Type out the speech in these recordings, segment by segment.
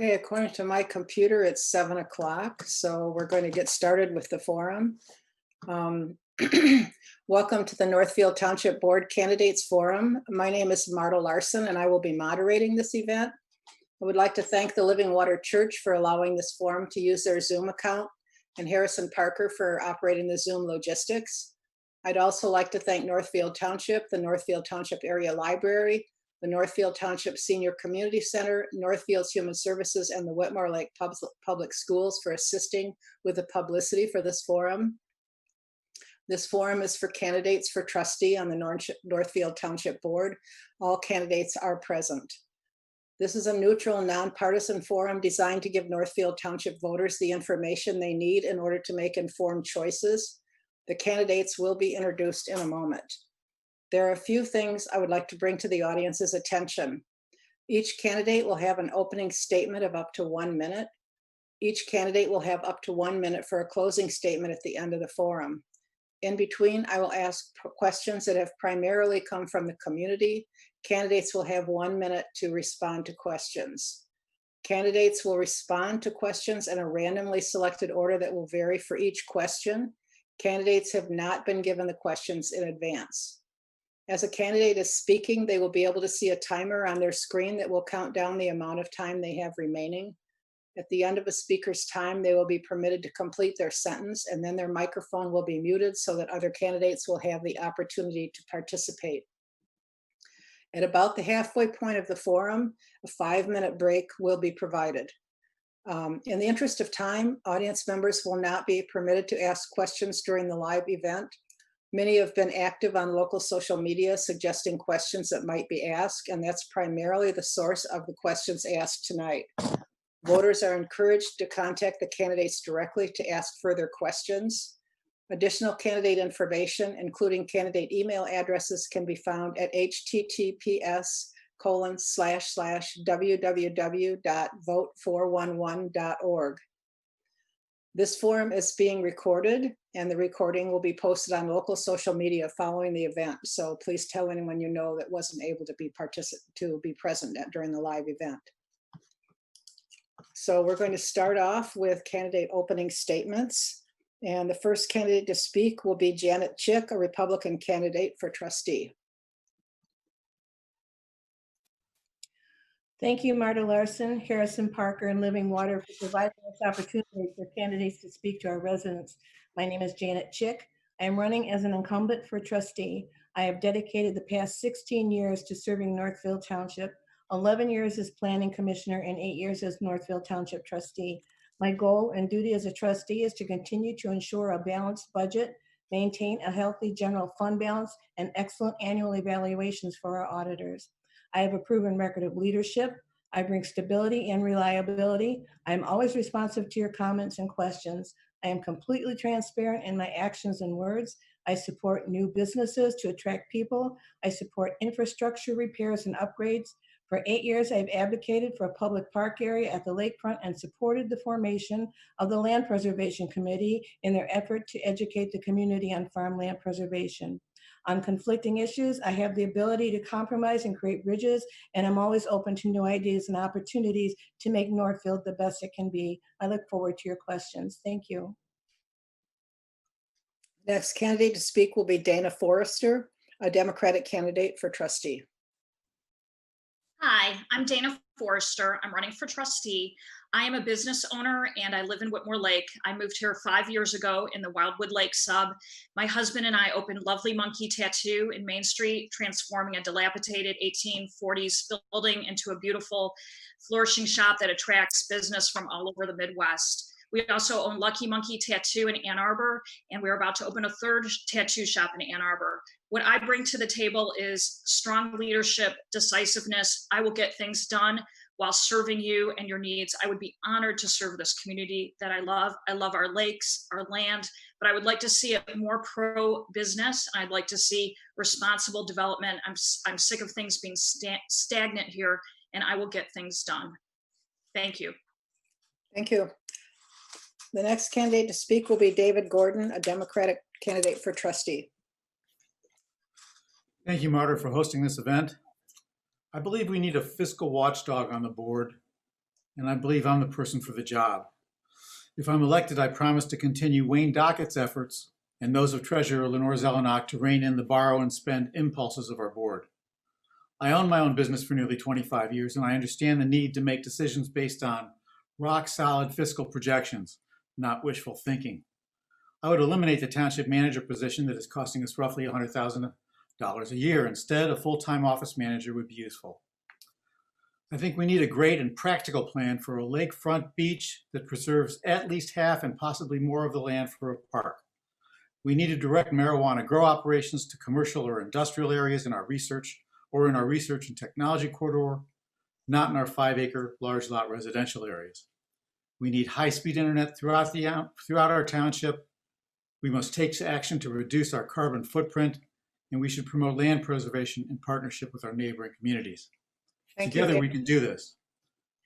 Okay, according to my computer, it's 7 o'clock, so we're going to get started with the forum. Welcome to the Northfield Township Board Candidates Forum. My name is Marta Larson, and I will be moderating this event. I would like to thank the Living Water Church for allowing this forum to use their Zoom account, and Harrison Parker for operating the Zoom logistics. I'd also like to thank Northfield Township, the Northfield Township Area Library, the Northfield Township Senior Community Center, Northfield's Human Services, and the Whitmore Lake Public Schools for assisting with the publicity for this forum. This forum is for candidates for trustee on the Northfield Township Board. All candidates are present. This is a neutral, nonpartisan forum designed to give Northfield Township voters the information they need in order to make informed choices. The candidates will be introduced in a moment. There are a few things I would like to bring to the audience's attention. Each candidate will have an opening statement of up to 1 minute. Each candidate will have up to 1 minute for a closing statement at the end of the forum. In between, I will ask questions that have primarily come from the community. Candidates will have 1 minute to respond to questions. Candidates will respond to questions in a randomly selected order that will vary for each question. Candidates have not been given the questions in advance. As a candidate is speaking, they will be able to see a timer on their screen that will count down the amount of time they have remaining. At the end of a speaker's time, they will be permitted to complete their sentence, and then their microphone will be muted so that other candidates will have the opportunity to participate. At about the halfway point of the forum, a 5-minute break will be provided. In the interest of time, audience members will not be permitted to ask questions during the live event. Many have been active on local social media suggesting questions that might be asked, and that's primarily the source of the questions asked tonight. Voters are encouraged to contact the candidates directly to ask further questions. Additional candidate information, including candidate email addresses, can be found at https://www.vote411.org. This forum is being recorded, and the recording will be posted on local social media following the event. So please tell anyone you know that wasn't able to be present during the live event. So we're going to start off with candidate opening statements. And the first candidate to speak will be Janet Chick, a Republican candidate for trustee. Thank you, Marta Larson, Harrison Parker, and Living Water for providing this opportunity for candidates to speak to our residents. My name is Janet Chick. I am running as an incumbent for trustee. I have dedicated the past 16 years to serving Northfield Township, 11 years as planning commissioner, and 8 years as Northfield Township trustee. My goal and duty as a trustee is to continue to ensure a balanced budget, maintain a healthy general fund balance, and excellent annual evaluations for our auditors. I have a proven record of leadership. I bring stability and reliability. I am always responsive to your comments and questions. I am completely transparent in my actions and words. I support new businesses to attract people. I support infrastructure repairs and upgrades. For 8 years, I've advocated for a public park area at the lakefront and supported the formation of the Land Preservation Committee in their effort to educate the community on farmland preservation. On conflicting issues, I have the ability to compromise and create bridges, and I'm always open to new ideas and opportunities to make Northfield the best it can be. I look forward to your questions. Thank you. Next candidate to speak will be Dana Forrester, a Democratic candidate for trustee. Hi, I'm Dana Forrester. I'm running for trustee. I am a business owner and I live in Whitmore Lake. I moved here 5 years ago in the Wildwood Lake sub. My husband and I opened Lovely Monkey Tattoo in Main Street, transforming a dilapidated 1840s building into a beautiful, flourishing shop that attracts business from all over the Midwest. We also own Lucky Monkey Tattoo in Ann Arbor, and we're about to open a third tattoo shop in Ann Arbor. What I bring to the table is strong leadership, decisiveness. I will get things done while serving you and your needs. I would be honored to serve this community that I love. I love our lakes, our land, but I would like to see it more pro-business. I'd like to see responsible development. I'm sick of things being stagnant here, and I will get things done. Thank you. Thank you. The next candidate to speak will be David Gordon, a Democratic candidate for trustee. Thank you, Marta, for hosting this event. I believe we need a fiscal watchdog on the board. and I believe I'm the person for the job. If I'm elected, I promise to continue Wayne Dockett's efforts and those of Treasurer Lenore Zelenak to rein in the borrow and spend impulses of our board. I own my own business for nearly 25 years, and I understand the need to make decisions based on rock-solid fiscal projections, not wishful thinking. I would eliminate the township manager position that is costing us roughly $100,000 a year. Instead, a full-time office manager would be useful. I think we need a great and practical plan for a lakefront beach that preserves at least half and possibly more of the land for a park. We need to direct marijuana grow operations to commercial or industrial areas in our research and technology corridor, not in our 5-acre large lot residential areas. We need high-speed internet throughout our township. We must take action to reduce our carbon footprint, and we should promote land preservation in partnership with our neighboring communities. Together we can do this.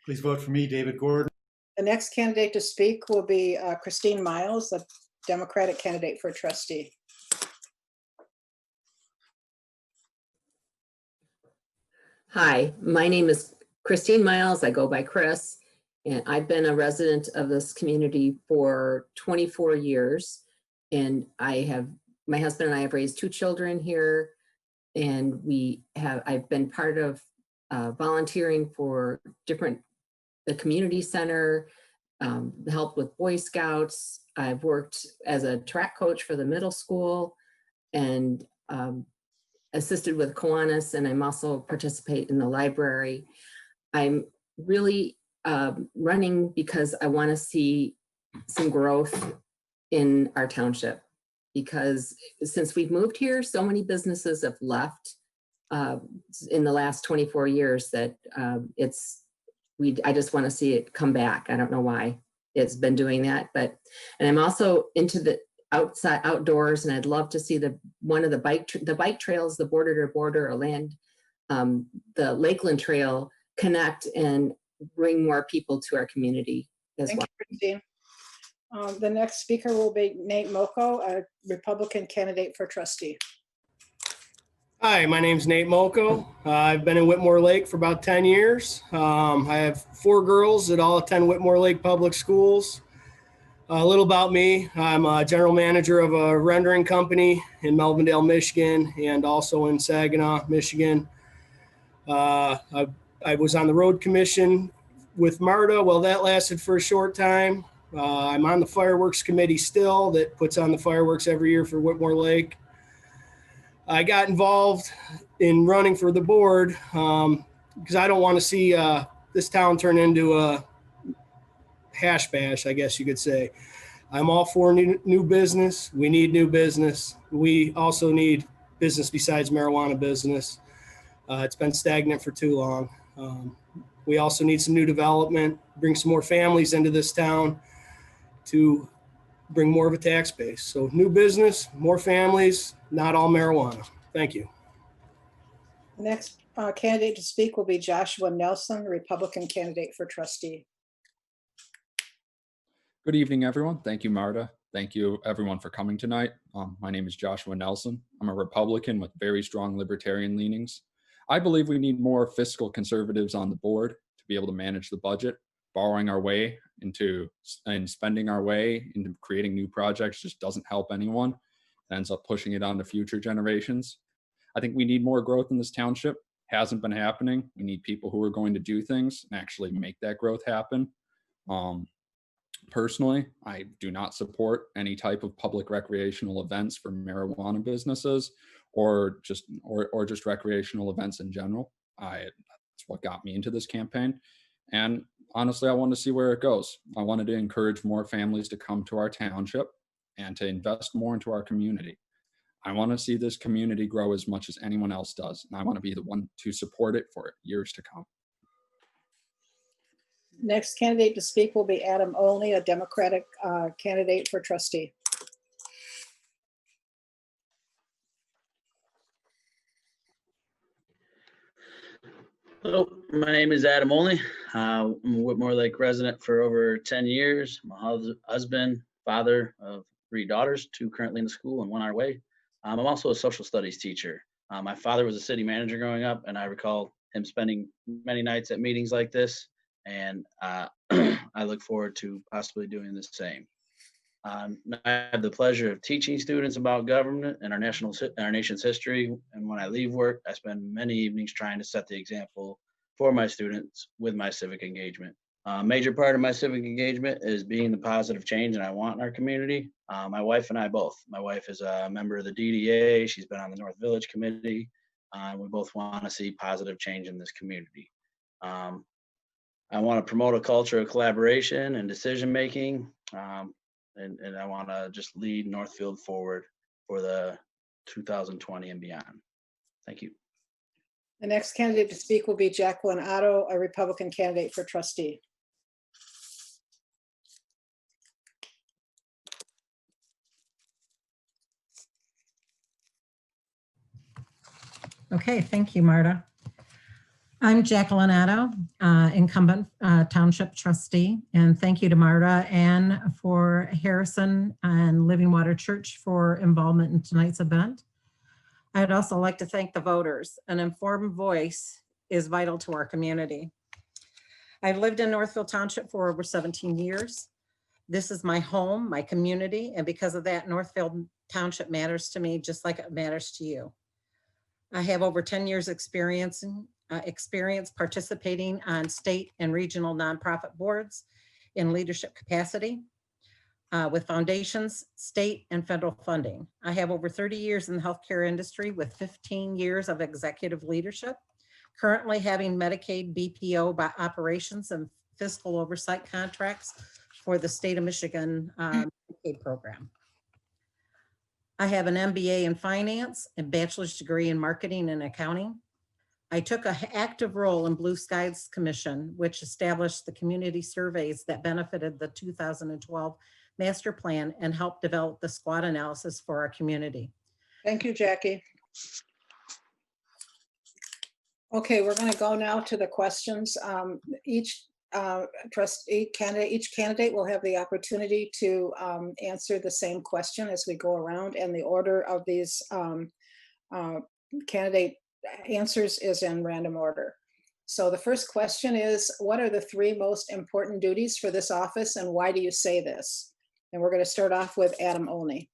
Please vote for me, David Gordon. The next candidate to speak will be Christine Miles, a Democratic candidate for trustee. Hi, my name is Christine Miles. I go by Chris, and I've been a resident of this community for 24 years. And my husband and I have raised 2 children here, and I've been part of volunteering for the community center, helped with Boy Scouts. I've worked as a track coach for the middle school and assisted with Kiwanis, and I'm also participate in the library. I'm really running because I want to see some growth in our township, because since we've moved here, so many businesses have left in the last 24 years that I just want to see it come back. I don't know why it's been doing that, and I'm also into the outdoors, and I'd love to see the bike trails, the border to border or the Lakeland Trail connect and bring more people to our community as well. Thank you, Christine. The next speaker will be Nate Moco, a Republican candidate for trustee. Hi, my name's Nate Moco. I've been in Whitmore Lake for about 10 years. I have 4 girls that all attend Whitmore Lake Public Schools. A little about me. I'm a general manager of a rendering company in Melvindale, Michigan, and also in Saginaw, Michigan. I was on the road commission with Marta. Well, that lasted for a short time. I'm on the fireworks committee still that puts on the fireworks every year for Whitmore Lake. I got involved in running for the board because I don't want to see this town turn into a hash bash, I guess you could say. I'm all for new business. We need new business. We also need business besides marijuana business. It's been stagnant for too long. We also need some new development, bring some more families into this town to bring more of a tax base. So new business, more families, not all marijuana. Thank you. The next candidate to speak will be Joshua Nelson, Republican candidate for trustee. Good evening, everyone. Thank you, Marta. Thank you, everyone, for coming tonight. My name is Joshua Nelson. I'm a Republican with very strong libertarian leanings. I believe we need more fiscal conservatives on the board to be able to manage the budget. Borrowing our way and spending our way into creating new projects just doesn't help anyone. It ends up pushing it on to future generations. I think we need more growth in this township. Hasn't been happening. We need people who are going to do things and actually make that growth happen. Personally, I do not support any type of public recreational events for marijuana businesses or just recreational events in general. That's what got me into this campaign. And honestly, I wanted to see where it goes. I wanted to encourage more families to come to our township and to invest more into our community. I want to see this community grow as much as anyone else does. And I want to be the one to support it for years to come. Next candidate to speak will be Adam Olney, a Democratic candidate for trustee. Hello, my name is Adam Olney. I'm a Whitmore Lake resident for over 10 years. My husband, father of 3 daughters, 2 currently in the school and 1 on our way. I'm also a social studies teacher. My father was a city manager growing up, and I recall him spending many nights at meetings like this, and I look forward to possibly doing the same. I have the pleasure of teaching students about government and our nation's history. And when I leave work, I spend many evenings trying to set the example for my students with my civic engagement. A major part of my civic engagement is being the positive change that I want in our community. My wife and I both. My wife is a member of the DDA. She's been on the North Village Committee. We both want to see positive change in this community. I want to promote a culture of collaboration and decision-making. And I want to just lead Northfield forward for the 2020 and beyond. Thank you. The next candidate to speak will be Jacqueline Otto, a Republican candidate for trustee. Okay, thank you, Marta. I'm Jacqueline Otto, incumbent township trustee, and thank you to Marta and for Harrison and Living Water Church for involvement in tonight's event. I'd also like to thank the voters. An informed voice is vital to our community. I've lived in Northfield Township for over 17 years. This is my home, my community, and because of that, Northfield Township matters to me just like it matters to you. I have over 10 years experience participating on state and regional nonprofit boards in leadership capacity with foundations, state and federal funding. I have over 30 years in the healthcare industry with 15 years of executive leadership, currently having Medicaid BPO by operations and fiscal oversight contracts for the state of Michigan Medicaid program. I have an MBA in finance and bachelor's degree in marketing and accounting. I took an active role in Blue Skies Commission, which established the community surveys that benefited the 2012 master plan and helped develop the SWOT analysis for our community. Thank you, Jackie. Okay, we're going to go now to the questions. Each candidate will have the opportunity to answer the same question as we go around, and the order of these candidate answers is in random order. So the first question is, what are the 3 most important duties for this office and why do you say this? And we're going to start off with Adam Olney.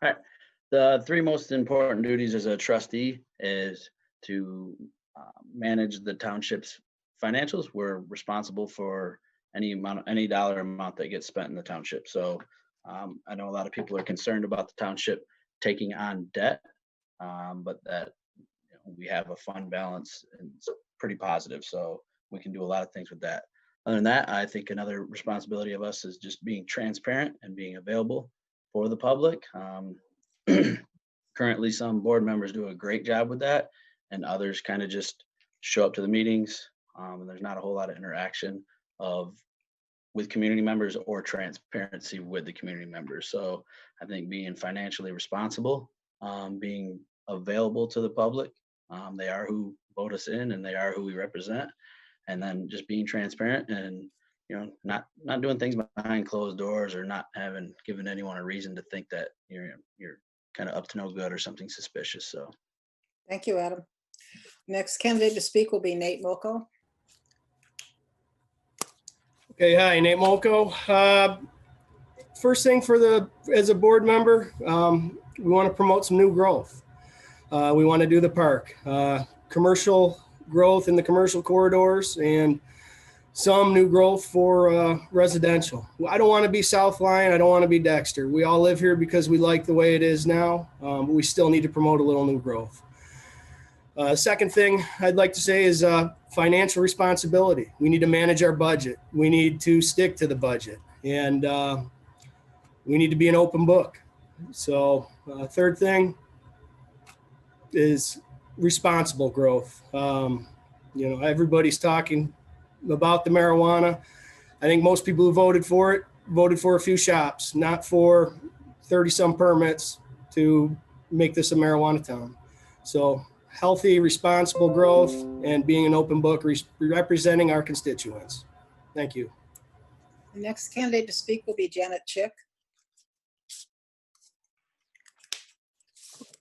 All right. The 3 most important duties as a trustee is to manage the township's financials. We're responsible for any dollar amount that gets spent in the township. So I know a lot of people are concerned about the township taking on debt, but that we have a fund balance and it's pretty positive. So we can do a lot of things with that. Other than that, I think another responsibility of us is just being transparent and being available for the public. Currently, some board members do a great job with that, and others kind of just show up to the meetings, and there's not a whole lot of interaction with community members or transparency with the community members. So I think being financially responsible, being available to the public, they are who vote us in and they are who we represent, and then just being transparent and not doing things behind closed doors or not given anyone a reason to think that you're kind of up to no good or something suspicious. So thank you, Adam. Next candidate to speak will be Nate Muchow. Okay, hi, Nate Muchow. First thing as a board member, we want to promote some new growth. We want to do the park, commercial growth in the commercial corridors, and some new growth for residential. I don't want to be South Lyon. I don't want to be Dexter. We all live here because we like the way it is now, but we still need to promote a little new growth. Second thing I'd like to say is financial responsibility. We need to manage our budget. We need to stick to the budget, and we need to be an open book. So third thing is responsible growth. Everybody's talking about the marijuana. I think most people who voted for a few shops, not for 30-some permits to make this a marijuana town. So healthy, responsible growth and being an open book representing our constituents. Thank you. The next candidate to speak will be Janet Chick.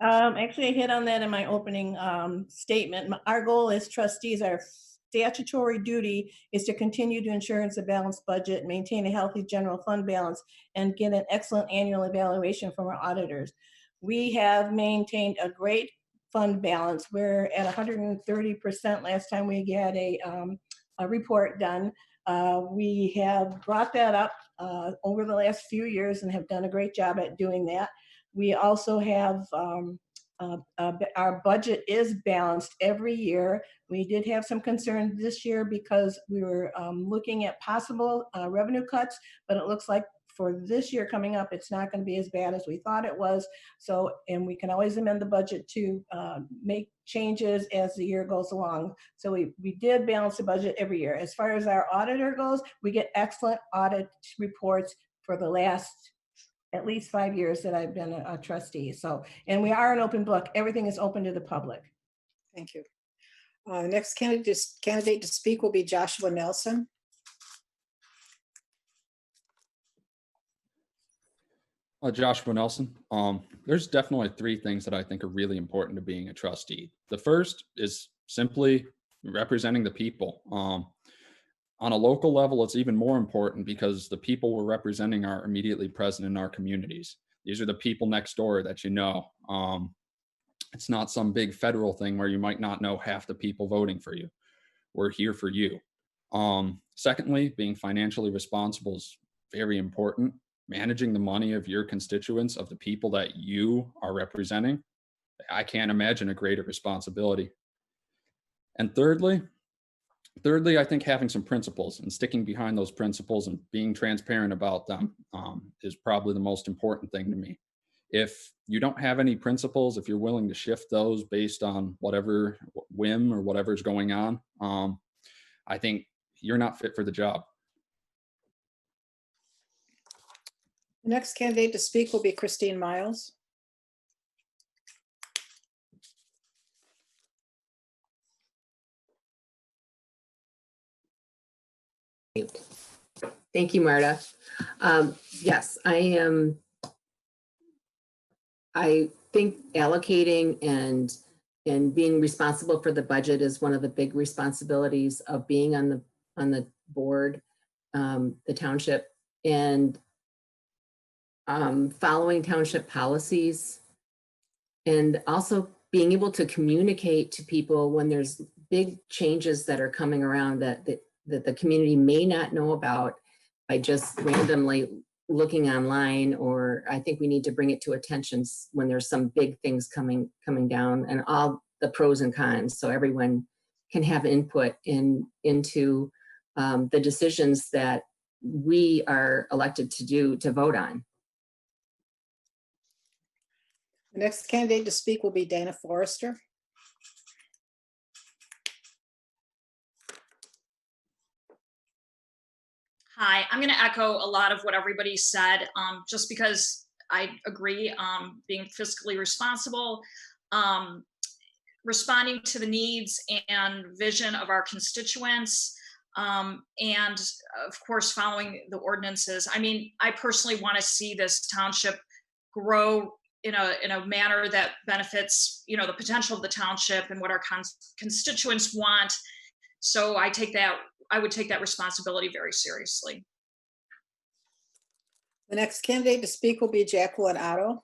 Actually, I hit on that in my opening statement. Our goal as trustees, our statutory duty is to continue to ensure it's a balanced budget, maintain a healthy general fund balance, and get an excellent annual evaluation from our auditors. We have maintained a great fund balance. We're at 130% last time we had a report done. We have brought that up over the last few years and have done a great job at doing that. We also have, our budget is balanced every year. We did have some concern this year because we were looking at possible revenue cuts, but it looks like for this year coming up, it's not going to be as bad as we thought it was. So, and we can always amend the budget to make changes as the year goes along. So we did balance the budget every year. As far as our auditor goes, we get excellent audit reports for the last at least 5 years that I've been a trustee. So, and we are an open book. Everything is open to the public. Thank you. The next candidate to speak will be Joshua Nelson. Joshua Nelson. There's definitely 3 things that I think are really important to being a trustee. The first is simply representing the people. On a local level, it's even more important because the people we're representing are immediately present in our communities. These are the people next door that you know. It's not some big federal thing where you might not know half the people voting for you. We're here for you. Secondly, being financially responsible is very important. Managing the money of your constituents, of the people that you are representing, I can't imagine a greater responsibility. And thirdly, I think having some principles and sticking behind those principles and being transparent about them is probably the most important thing to me. If you don't have any principles, if you're willing to shift those based on whatever whim or whatever's going on, I think you're not fit for the job. The next candidate to speak will be Christine Miles. Thank you, Marta. Yes, I think allocating and being responsible for the budget is one of the big responsibilities of being on the board, the township, and following township policies, and also being able to communicate to people when there's big changes that are coming around that the community may not know about by just randomly looking online, or I think we need to bring it to attention when there's some big things coming down, and all the pros and cons, so everyone can have input into the decisions that we are elected to vote on. The next candidate to speak will be Dana Forrester. Hi, I'm going to echo a lot of what everybody said, just because I agree, being fiscally responsible, responding to the needs and vision of our constituents, and of course, following the ordinances. I mean, I personally want to see this township grow in a manner that benefits, you know, the potential of the township and what our constituents want. So I would take that responsibility very seriously. The next candidate to speak will be Jacqueline Otto.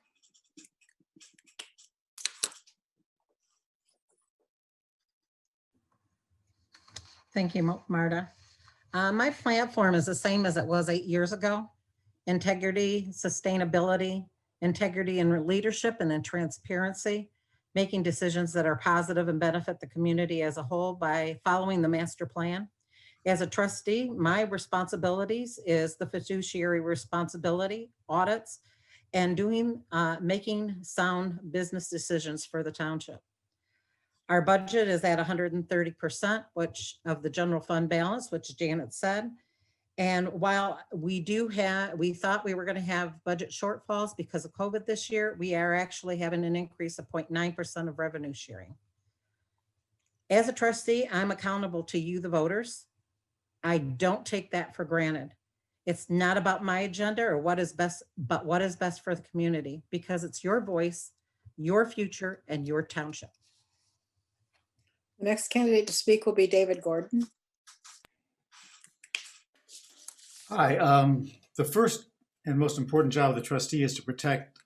Thank you, Marta. My platform is the same as it was 8 years ago. Integrity, sustainability, integrity in leadership and in transparency, making decisions that are positive and benefit the community as a whole by following the master plan. As a trustee, my responsibilities is the fiduciary responsibility, audits, and making sound business decisions for the township. Our budget is at 130%, which of the general fund balance, which Janet said. And while we thought we were going to have budget shortfalls because of COVID this year, we are actually having an increase of 0.9% of revenue sharing. As a trustee, I'm accountable to you, the voters. I don't take that for granted. It's not about my agenda or what is best, but what is best for the community, because it's your voice, your future, and your township. The next candidate to speak will be David Gordon. Hi, the first and most important job of the trustee is to protect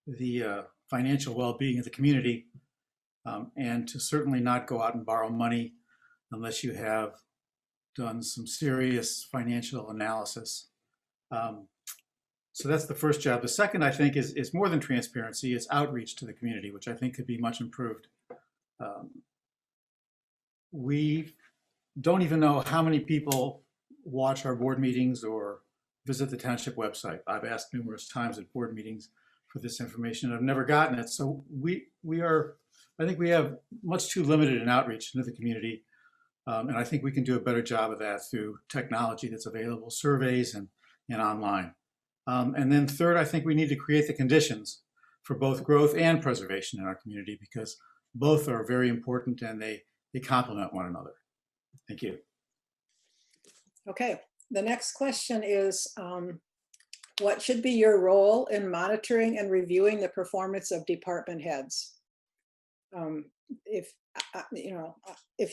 the financial well-being of the community, and to certainly not go out and borrow money unless you have done some serious financial analysis. So that's the first job. The second, I think, is more than transparency, it's outreach to the community, which I think could be much improved. We don't even know how many people watch our board meetings or visit the township website. I've asked numerous times at board meetings for this information. I've never gotten it. So I think we have much too limited an outreach into the community. And I think we can do a better job of that through technology that's available, surveys and online. And then third, I think we need to create the conditions for both growth and preservation in our community, because both are very important and they complement one another. Thank you. Okay, the next question is, what should be your role in monitoring and reviewing the performance of department heads? If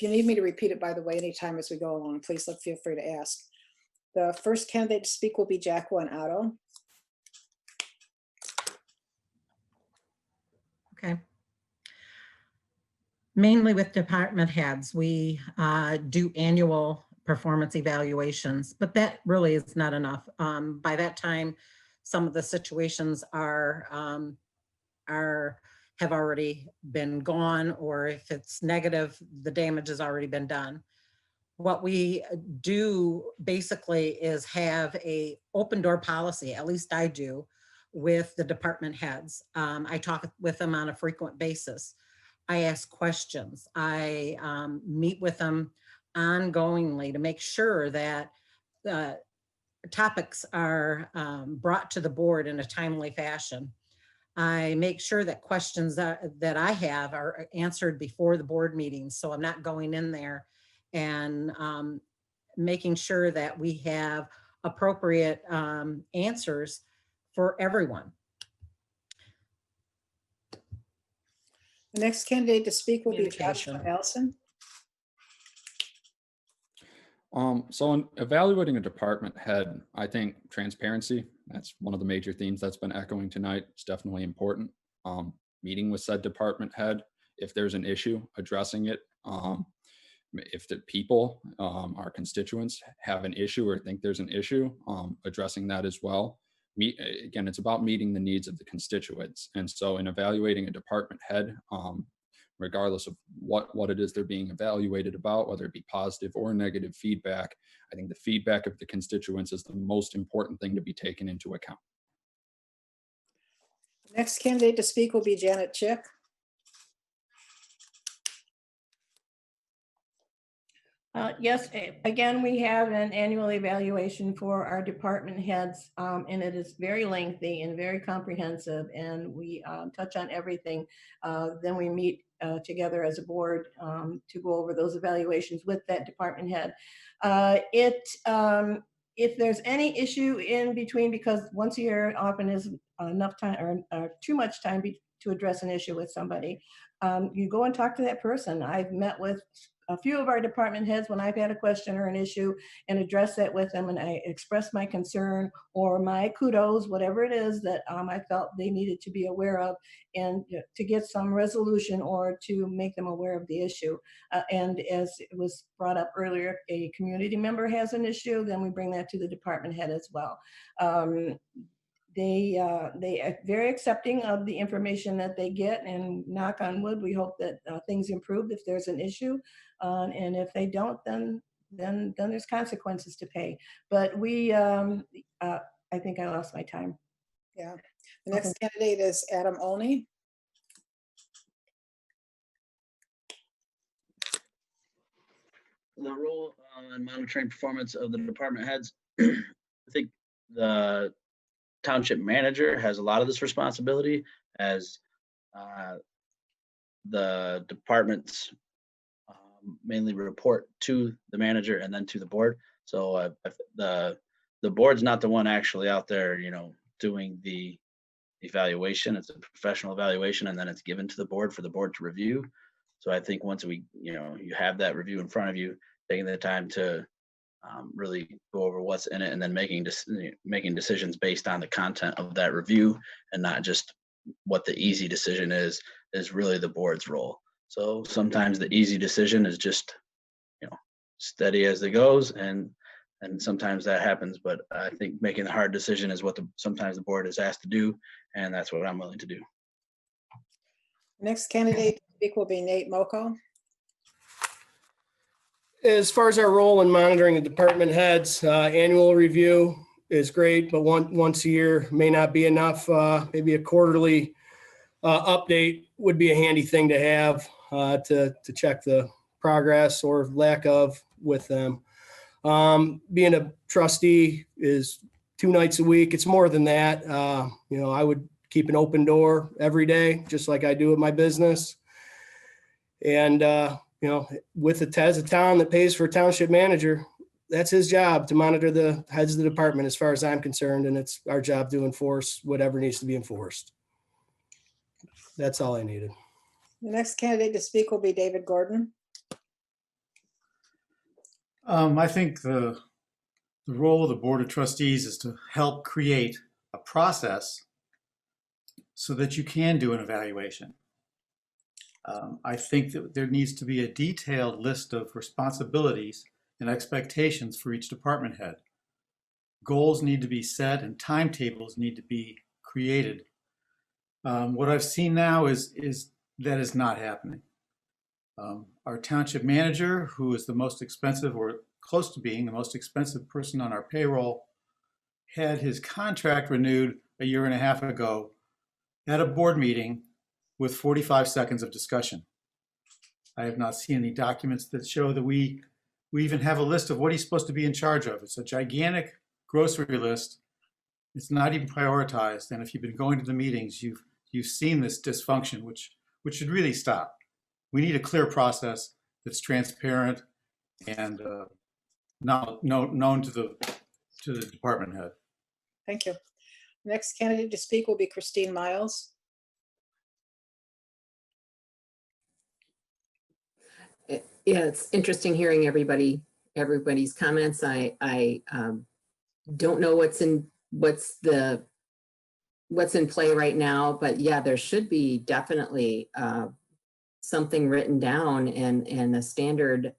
you need me to repeat it, by the way, anytime as we go along, please feel free to ask. The first candidate to speak will be Jacqueline Otto. Okay. Mainly with department heads, we do annual performance evaluations, but that really is not enough. By that time, some of the situations have already been gone, or if it's negative, the damage has already been done. What we do basically is have a open door policy, at least I do, with the department heads. I talk with them on a frequent basis. I ask questions. I meet with them ongoingly to make sure that the topics are brought to the board in a timely fashion. I make sure that questions that I have are answered before the board meetings, so I'm not going in there and making sure that we have appropriate answers for everyone. The next candidate to speak will be Communication. Joshua Nelson. So in evaluating a department head, I think transparency, that's one of the major themes that's been echoing tonight. It's definitely important. Meeting with said department head, if there's an issue, addressing it. If the people, our constituents, have an issue or think there's an issue, addressing that as well. Again, it's about meeting the needs of the constituents. And so in evaluating a department head, regardless of what it is they're being evaluated about, whether it be positive or negative feedback, I think the feedback of the constituents is the most important thing to be taken into account. Next candidate to speak will be Janet Chick. Yes, again, we have an annual evaluation for our department heads, and it is very lengthy and very comprehensive, and we touch on everything. Then we meet together as a board to go over those evaluations with that department head. If there's any issue in between, because once a year often is enough time or too much time to address an issue with somebody, you go and talk to that person. I've met with a few of our department heads when I've had a question or an issue and address that with them, and I express my concern or my kudos, whatever it is that I felt they needed to be aware of, and to get some resolution or to make them aware of the issue. And as it was brought up earlier, if a community member has an issue, then we bring that to the department head as well. They are very accepting of the information that they get, and knock on wood, we hope that things improve if there's an issue. And if they don't, then there's consequences to pay. But we, I think I lost my time. Yeah. The next candidate is Adam Olney. The role on monitoring performance of the department heads, I think the Township Manager has a lot of this responsibility, as the departments mainly report to the manager and then to the board. So the the board's not the one actually out there, doing the evaluation. It's a professional evaluation, and then it's given to the board for the board to review. So I think once you have that review in front of you, taking the time to really go over what's in it, and then making decisions based on the content of that review, and not just what the easy decision is really the board's role. So sometimes the easy decision is just, steady as it goes, and sometimes that happens. But I think making the hard decision is what sometimes the board is asked to do, and that's what I'm willing to do. Next candidate to speak will be Nate Muchow. As far as our role in monitoring the department heads, annual review is great, but once a year may not be enough. Maybe a quarterly update would be a handy thing to have to check the progress or lack of with them. Being a trustee is 2 nights a week. It's more than that. I would keep an open door every day, just like I do with my business. And, with as a town that pays for a township manager, that's his job to monitor the heads of the department as far as I'm concerned. And it's our job to enforce whatever needs to be enforced. That's all I needed. The next candidate to speak will be David Gordon. I think the role of the Board of Trustees is to help create a process so that you can do an evaluation. I think that there needs to be a detailed list of responsibilities and expectations for each department head. Goals need to be set and timetables need to be created. What I've seen now is that is not happening. Our township manager, who is the most expensive or close to being the most expensive person on our payroll, had his contract renewed a year and a half ago at a board meeting with 45 seconds of discussion. I have not seen any documents that show that we even have a list of what he's supposed to be in charge of. It's a gigantic grocery list. It's not even prioritized. And if you've been going to the meetings, you've seen this dysfunction, which should really stop. We need a clear process that's transparent and known to the department head. Thank you. Next candidate to speak will be Christine Miles. Yeah, it's interesting hearing everybody's comments. I don't know what's in play right now, but yeah, there should be definitely something written down and a standard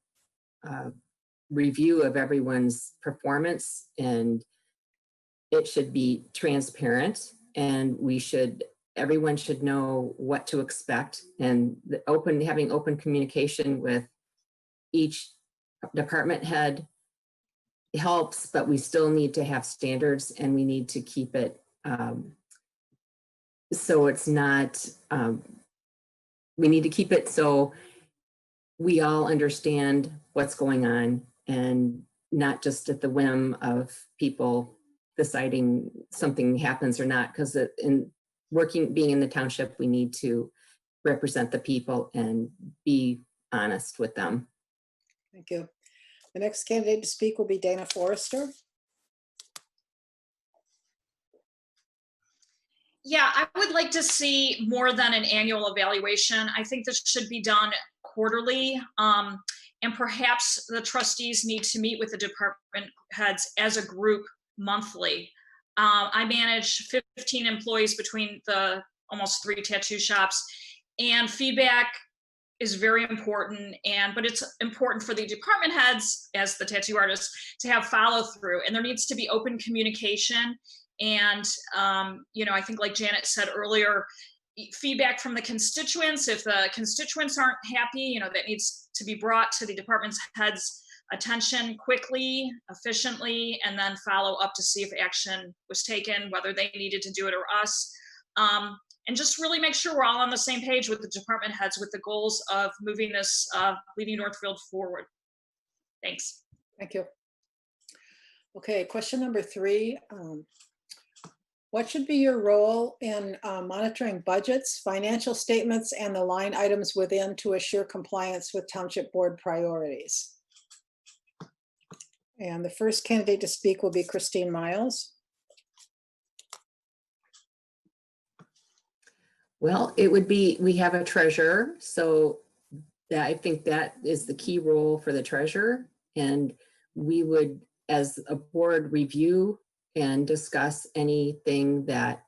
review of everyone's performance, and it should be transparent, and everyone should know what to expect, and having open communication with each department head helps, but we still need to have standards, and we need to keep it so it's not, we need to keep it so we all understand what's going on and not just at the whim of people deciding something happens or not, because being in the township, we need to represent the people and be honest with them. Thank you. The next candidate to speak will be Dana Forrester. Yeah, I would like to see more than an annual evaluation. I think this should be done quarterly. And perhaps the trustees need to meet with the department heads as a group monthly. I manage 15 employees between the almost 3 tattoo shops, and feedback is very important. But it's important for the department heads as the tattoo artists to have follow through, and there needs to be open communication. And, I think like Janet said earlier, feedback from the constituents. If the constituents aren't happy, that needs to be brought to the department heads' attention quickly, efficiently, and then follow up to see if action was taken, whether they needed to do it or us. And just really make sure we're all on the same page with the department heads with the goals of moving this, leading Northfield forward. Thanks. Thank you. Okay, question number 3. What should be your role in monitoring budgets, financial statements, and the line items within to assure compliance with Township Board priorities? And the first candidate to speak will be Christine Miles. Well, it would be, we have a treasurer, so that I think that is the key role for the treasurer. And we would, as a board, review and discuss anything that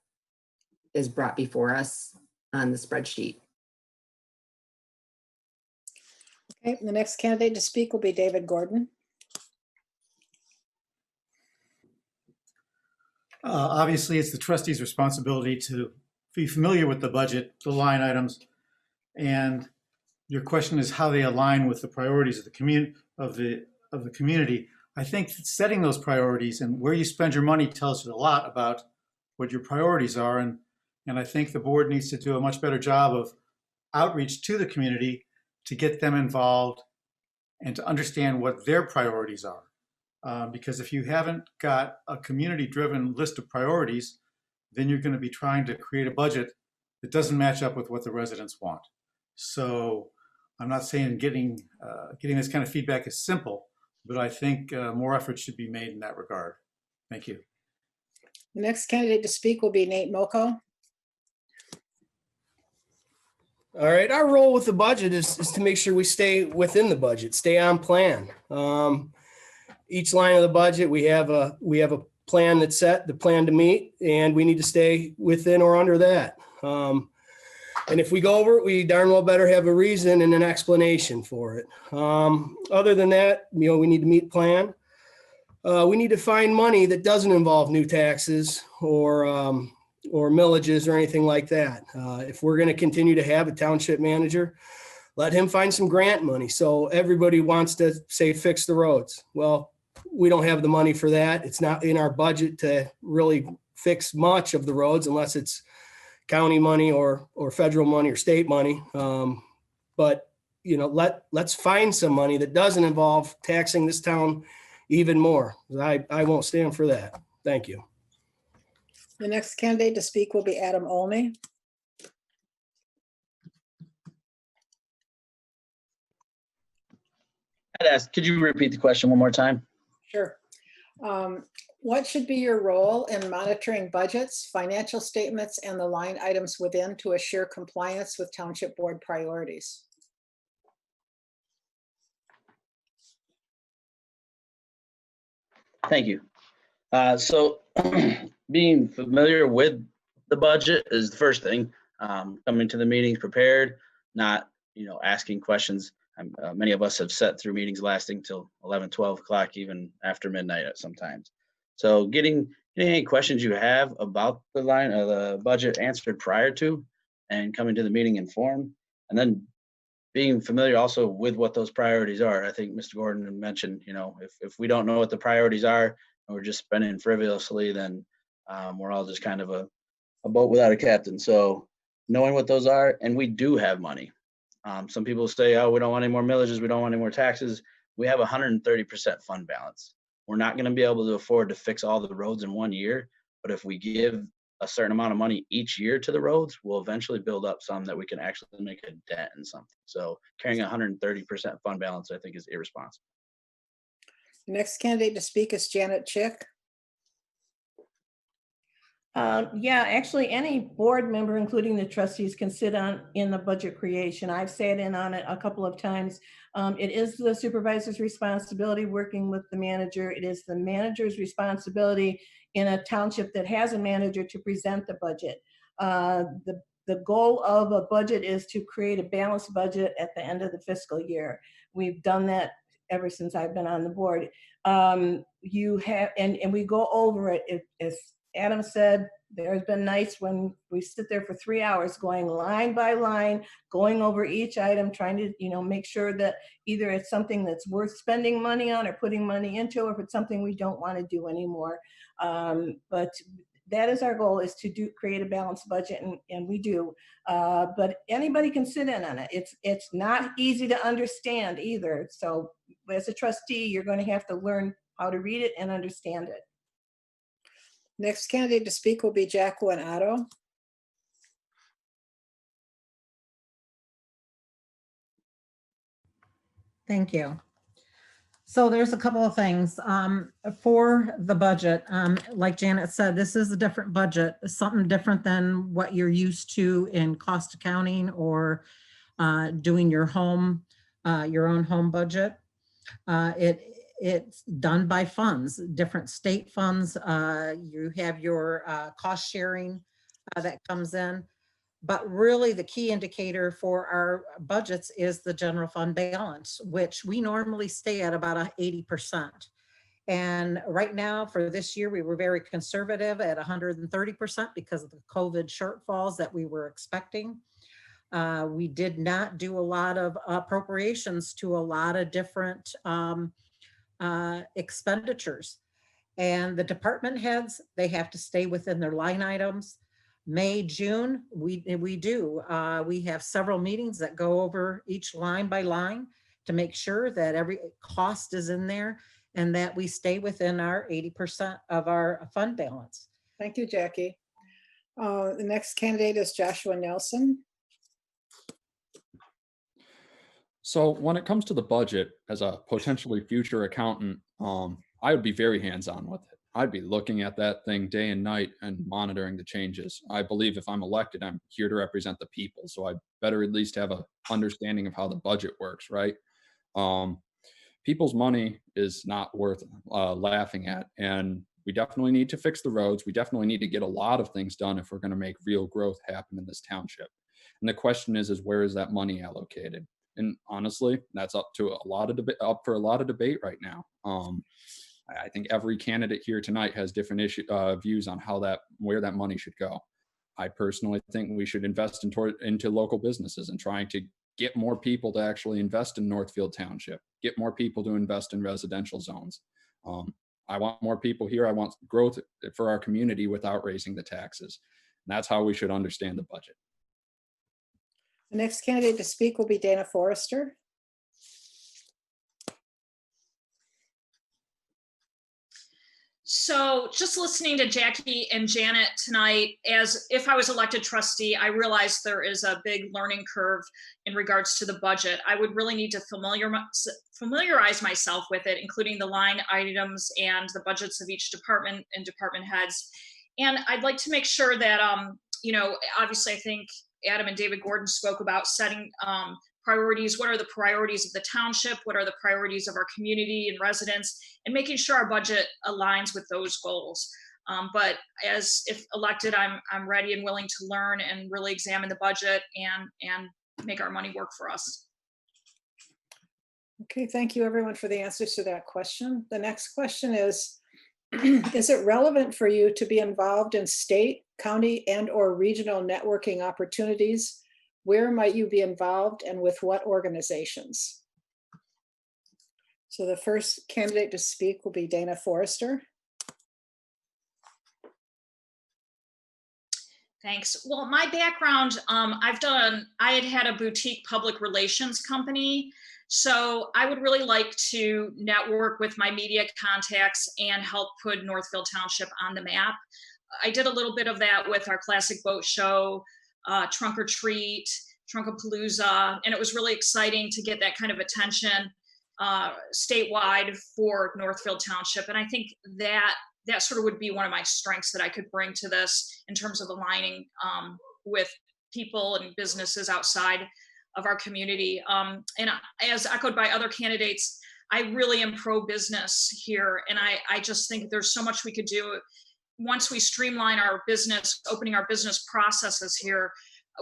is brought before us on the spreadsheet. Okay, the next candidate to speak will be David Gordon. Obviously, it's the trustee's responsibility to be familiar with the budget, the line items, and your question is how they align with the priorities of the community. I think setting those priorities and where you spend your money tells you a lot about what your priorities are, and I think the board needs to do a much better job of outreach to the community to get them involved and to understand what their priorities are. Because if you haven't got a community-driven list of priorities, then you're going to be trying to create a budget that doesn't match up with what the residents want. So I'm not saying getting this kind of feedback is simple, but I think more effort should be made in that regard. Thank you. The next candidate to speak will be Nate Muchow. All right, our role with the budget is to make sure we stay within the budget, stay on plan. Each line of the budget, we have a plan that's set, the plan to meet, and we need to stay within or under that. And if we go over it, we darn well better have a reason and an explanation for it. Other than that, we need to meet plan. We need to find money that doesn't involve new taxes or millages or anything like that. If we're going to continue to have a township manager, let him find some grant money. So everybody wants to say, fix the roads. Well, we don't have the money for that. It's not in our budget to really fix much of the roads unless it's county money or federal money or state money. But let's find some money that doesn't involve taxing this town even more. I won't stand for that. Thank you. The next candidate to speak will be Adam Olney. I'd ask, could you repeat the question one more time? Sure. What should be your role in monitoring budgets, financial statements, and the line items within to assure compliance with Township Board priorities? Thank you. So being familiar with the budget is the first thing. Coming to the meetings prepared, not asking questions. Many of us have sat through meetings lasting till 11, 12 o'clock, even after midnight at sometimes. So getting any questions you have about the line of the budget answered prior to, and coming to the meeting informed, and then being familiar also with what those priorities are. I think Mr. Gordon mentioned, if we don't know what the priorities are and we're just spending frivolously, then we're all just kind of a boat without a captain. So knowing what those are, and we do have money. Some people say, oh, we don't want any more millages, we don't want any more taxes. We have 130% fund balance. We're not going to be able to afford to fix all the roads in 1 year, but if we give a certain amount of money each year to the roads, we'll eventually build up some that we can actually make a dent in something. So carrying 130% fund balance, I think, is irresponsible. The next candidate to speak is Janet Chick. Yeah, actually, any board member, including the trustees, can sit in the budget creation. I've sat in on it a couple of times. It is the supervisor's responsibility working with the manager. It is the manager's responsibility in a township that has a manager to present the budget. The goal of a budget is to create a balanced budget at the end of the fiscal year. We've done that ever since I've been on the board. You have, and we go over it. As Adam said, there's been nights when we sit there for 3 hours going line by line, going over each item, trying to, make sure that either it's something that's worth spending money on or putting money into, or if it's something we don't want to do anymore. But that is our goal, is to create a balanced budget, and we do. But anybody can sit in on it. It's not easy to understand either. So as a trustee, you're going to have to learn how to read it and understand it. Next candidate to speak will be Jacqueline Otto. Thank you. So there's a couple of things for the budget. Like Janet said, this is a different budget, something different than what you're used to in cost accounting or doing your own home budget. It's done by funds, different state funds. You have your cost sharing that comes in. But really the key indicator for our budgets is the general fund balance, which we normally stay at about 80%. And right now for this year, we were very conservative at 130% because of the COVID shortfalls that we were expecting. We did not do a lot of appropriations to a lot of different expenditures. And the department heads, they have to stay within their line items. May, June, we do. We have several meetings that go over each line by line to make sure that every cost is in there and that we stay within our 80% of our fund balance. Thank you, Jackie. The next candidate is Joshua Nelson. So when it comes to the budget, as a potentially future accountant, I would be very hands-on with it. I'd be looking at that thing day and night and monitoring the changes. I believe if I'm elected, I'm here to represent the people. So I better at least have a understanding of how the budget works, right? People's money is not worth laughing at. And we definitely need to fix the roads. We definitely need to get a lot of things done if we're going to make real growth happen in this township. And the question is where is that money allocated? And honestly, that's up for a lot of debate right now. I think every candidate here tonight has different views on where that money should go. I personally think we should invest into local businesses and trying to get more people to actually invest in Northfield Township, get more people to invest in residential zones. I want more people here. I want growth for our community without raising the taxes. And that's how we should understand the budget. The next candidate to speak will be Dana Forrester. So just listening to Jackie and Janet tonight, as if I was elected trustee, I realized there is a big learning curve in regards to the budget. I would really need to familiarize myself with it, including the line items and the budgets of each department and department heads. And I'd like to make sure that, obviously I think Adam and David Gordon spoke about setting priorities. What are the priorities of the township? What are the priorities of our community and residents? And making sure our budget aligns with those goals. But if elected, I'm ready and willing to learn and really examine the budget and make our money work for us. Okay, thank you everyone for the answers to that question. The next question is it relevant for you to be involved in state, county, and/or regional networking opportunities? Where might you be involved and with what organizations? So the first candidate to speak will be Dana Forrester. Thanks. Well, my background, I had a boutique public relations company. So I would really like to network with my media contacts and help put Northfield Township on the map. I did a little bit of that with our classic boat show, Trunk or Treat, Trunkapalooza, and it was really exciting to get that kind of attention statewide for Northfield Township. And I think that sort of would be one of my strengths that I could bring to this in terms of aligning with people and businesses outside of our community. And as echoed by other candidates, I really am pro-business here. And I just think there's so much we could do. Once we streamline our business, opening our business processes here,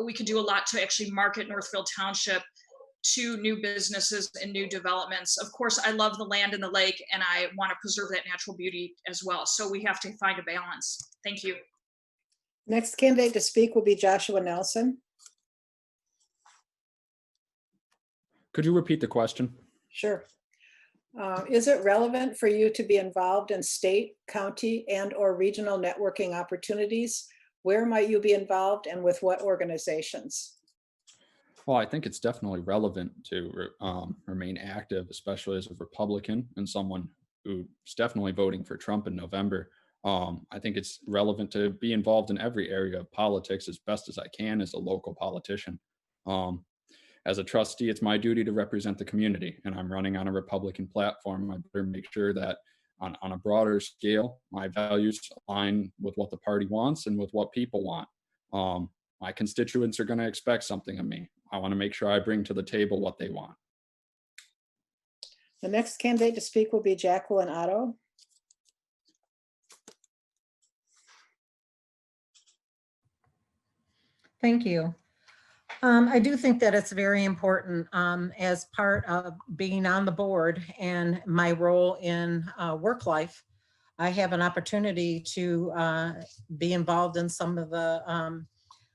we could do a lot to actually market Northfield Township to new businesses and new developments. Of course, I love the land and the lake, and I want to preserve that natural beauty as well. So we have to find a balance. Thank you. Next candidate to speak will be Joshua Nelson. Could you repeat the question? Sure. Is it relevant for you to be involved in state, county, and/or regional networking opportunities? Where might you be involved and with what organizations? Well, I think it's definitely relevant to remain active, especially as a Republican and someone who's definitely voting for Trump in November. I think it's relevant to be involved in every area of politics as best as I can as a local politician. As a trustee, it's my duty to represent the community, and I'm running on a Republican platform. I better make sure that on a broader scale, my values align with what the party wants and with what people want. My constituents are going to expect something of me. I want to make sure I bring to the table what they want. The next candidate to speak will be Jacqueline Otto. Thank you. I do think that it's very important as part of being on the board and my role in work life. I have an opportunity to be involved in some of the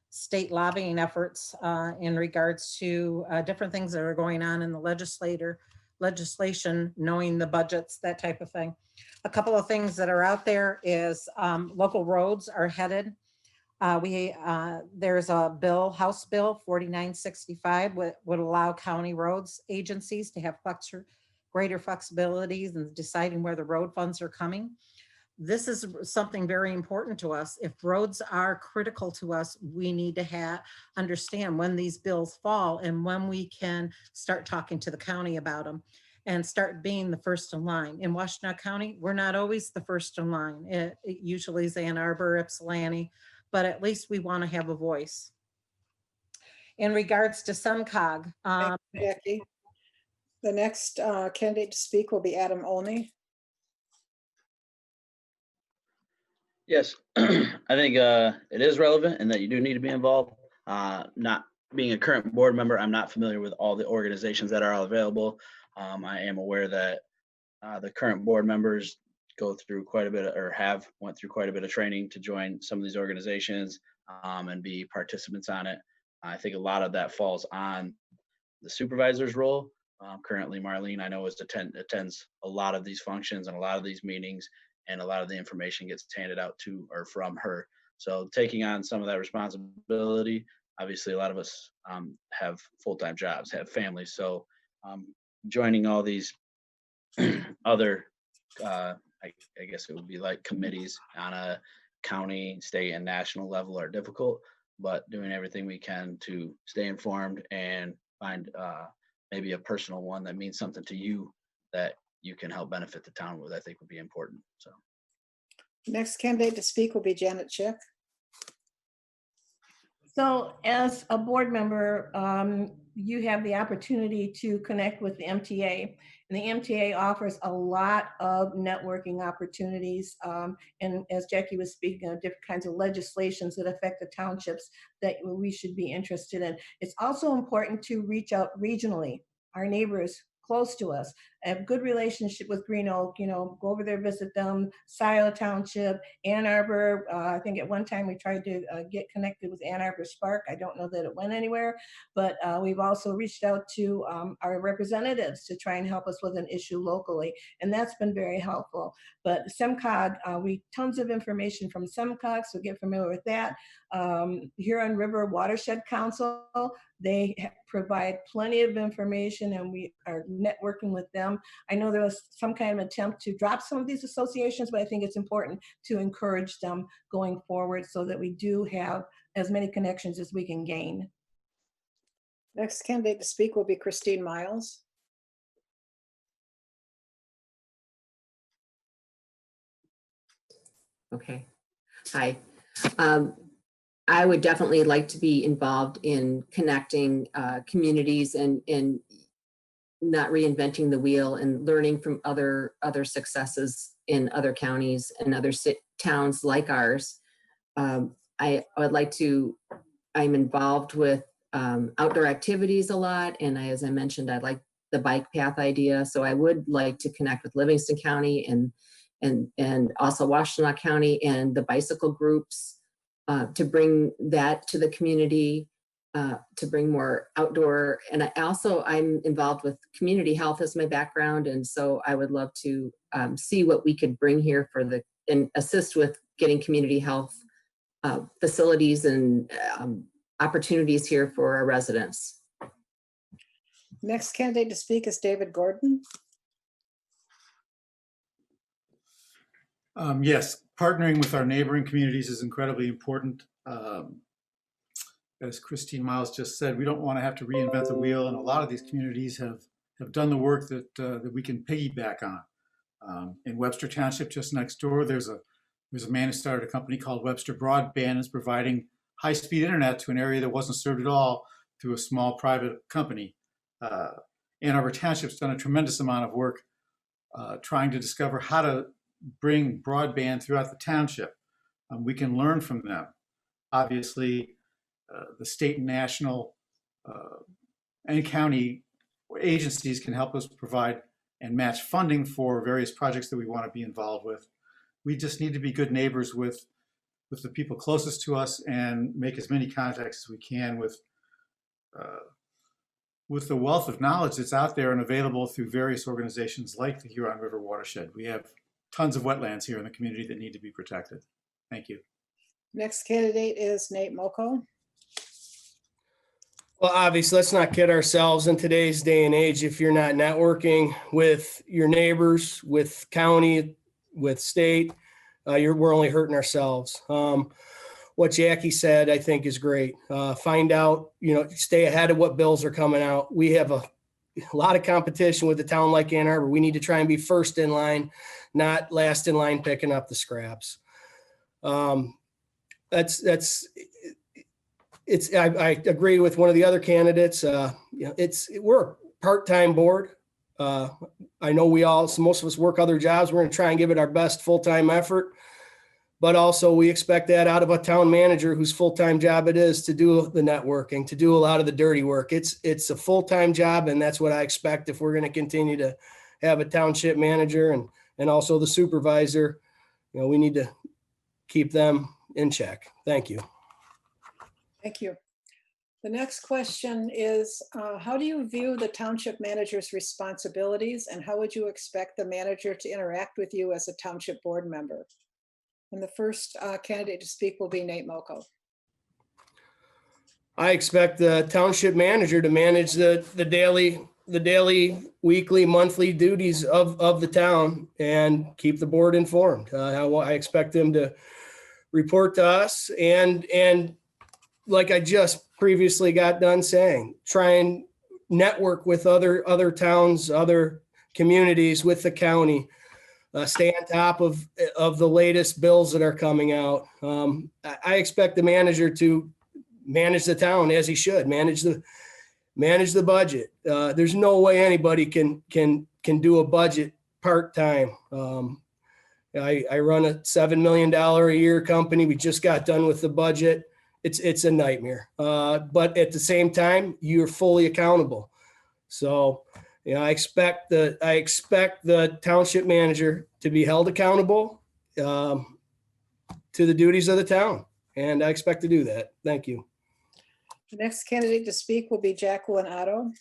state lobbying efforts in regards to different things that are going on in the legislation, knowing the budgets, that type of thing. A couple of things that are out there is local roads are headed. There's a bill, House Bill 4965 would allow county roads agencies to have greater flexibilities in deciding where the road funds are coming. This is something very important to us. If roads are critical to us, we need to understand when these bills fall and when we can start talking to the county about them and start being the first in line. In Washtenaw County, we're not always the first in line. It usually is Ann Arbor, Ypsilanti, but at least we want to have a voice. In regards to SEMCOG. Thank you, Jackie. The next candidate to speak will be Adam Olney. Yes, I think it is relevant and that you do need to be involved. Not being a current board member, I'm not familiar with all the organizations that are available. I am aware that the current board members go through quite a bit went through quite a bit of training to join some of these organizations and be participants on it. I think a lot of that falls on the supervisor's role. Currently, Marlene, I know, attends a lot of these functions and a lot of these meetings, and a lot of the information gets handed out to or from her. So taking on some of that responsibility, obviously a lot of us have full-time jobs, have families. So joining all these other, I guess it would be like committees on a county, state, and national level are difficult, but doing everything we can to stay informed and find maybe a personal one that means something to you that you can help benefit the town with, I think would be important. So, next candidate to speak will be Janet Chick. So as a board member, you have the opportunity to connect with the MTA, and the MTA offers a lot of networking opportunities. And as Jackie was speaking of different kinds of legislations that affect the townships that we should be interested in. It's also important to reach out regionally, our neighbors close to us. I have a good relationship with Green Oak, go over there, visit them, Scioto Township, Ann Arbor. I think at one time we tried to get connected with Ann Arbor SPARC. I don't know that it went anywhere, but we've also reached out to our representatives to try and help us with an issue locally. And that's been very helpful. But SEMCOG, tons of information from SEMCOG, so get familiar with that. Huron River Watershed Council, they provide plenty of information, and we are networking with them. I know there was some kind of attempt to drop some of these associations, but I think it's important to encourage them going forward so that we do have as many connections as we can gain. Next candidate to speak will be Christine Miles. Okay. Hi. I would definitely like to be involved in connecting communities and not reinventing the wheel and learning from other successes in other counties and other towns like ours. I would like to, I'm involved with outdoor activities a lot. And as I mentioned, I like the bike path idea. So I would like to connect with Livingston County and also Washtenaw County and the bicycle groups to bring that to the community, to bring more outdoor. And I'm involved with community health as my background. And so I would love to see what we could bring here and assist with getting community health facilities and opportunities here for our residents. Next candidate to speak is David Gordon. Yes, partnering with our neighboring communities is incredibly important. as Christine Miles just said, we don't want to have to reinvent the wheel, and a lot of these communities have done the work that we can piggyback on. In Webster Township, just next door, there's a man who started a company called Webster Broadband, is providing high-speed internet to an area that wasn't served at all through a small private company. Ann Arbor Township's done a tremendous amount of work trying to discover how to bring broadband throughout the township. We can learn from them. Obviously, the state and national and county agencies can help us provide and match funding for various projects that we want to be involved with. We just need to be good neighbors with the people closest to us and make as many contacts as we can with the wealth of knowledge that's out there and available through various organizations like the Huron River Watershed. We have tons of wetlands here in the community that need to be protected. Thank you. Next candidate is Nate Muchow. Well, obviously, let's not kid ourselves in today's day and age. If you're not networking with your neighbors, with county, with state, we're only hurting ourselves. What Jackie said, I think, is great. Find out, stay ahead of what bills are coming out. We have a lot of competition with a town like Ann Arbor. We need to try and be first in line, not last in line picking up the scraps. I agree with one of the other candidates. We're a part-time board. I know most of us work other jobs. We're going to try and give it our best full-time effort. But also we expect that out of a town manager whose full-time job it is to do the networking, to do a lot of the dirty work. It's a full-time job, and that's what I expect if we're going to continue to have a township manager and also the supervisor. We need to keep them in check. Thank you. Thank you. The next question is, how do you view the township manager's responsibilities, and how would you expect the manager to interact with you as a township board member? And the first candidate to speak will be Nate Muchow. I expect the township manager to manage the daily, weekly, monthly duties of the town and keep the board informed. I expect them to report to us and like I just previously got done saying, try and network with other towns, other communities, with the county. Stay on top of the latest bills that are coming out. I expect the manager to manage the town as he should, manage the budget. There's no way anybody can do a budget part-time. I run a $7 million a year company. We just got done with the budget. It's a nightmare. But at the same time, you're fully accountable. So, I expect the township manager to be held accountable to the duties of the town, and I expect to do that. Thank you. The next candidate to speak will be Jacqueline Otto.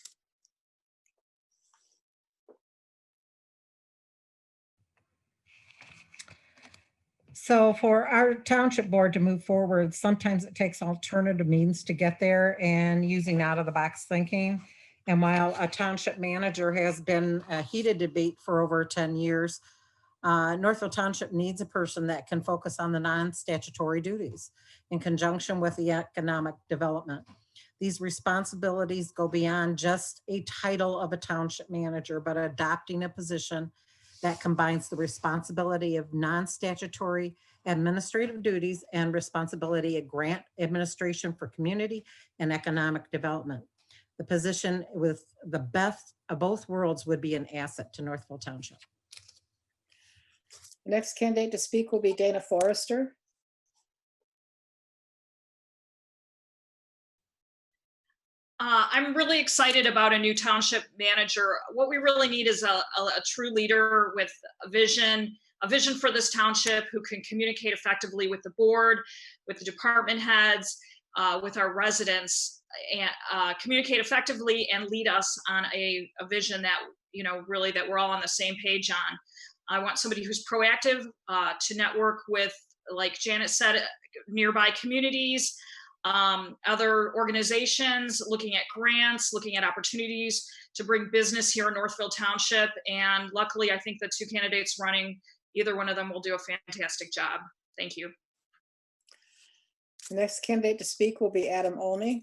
So for our township board to move forward, sometimes it takes alternative means to get there and using out of the box thinking. And while a township manager has been a heated debate for over 10 years, Northfield Township needs a person that can focus on the non-statutory duties in conjunction with the economic development. These responsibilities go beyond just a title of a township manager, but adopting a position that combines the responsibility of non-statutory administrative duties and responsibility of grant administration for community and economic development. The position with the best of both worlds would be an asset to Northfield Township. The next candidate to speak will be Dana Forrester. I'm really excited about a new township manager. What we really need is a true leader with a vision for this township who can communicate effectively with the board, with the department heads, with our residents, and communicate effectively and lead us on a vision that, really that we're all on the same page on. I want somebody who's proactive to network with, like Janet said, nearby communities, other organizations, looking at grants, looking at opportunities to bring business here in Northfield Township. And luckily, I think the two candidates running, either one of them will do a fantastic job. Thank you. The next candidate to speak will be Adam Olney.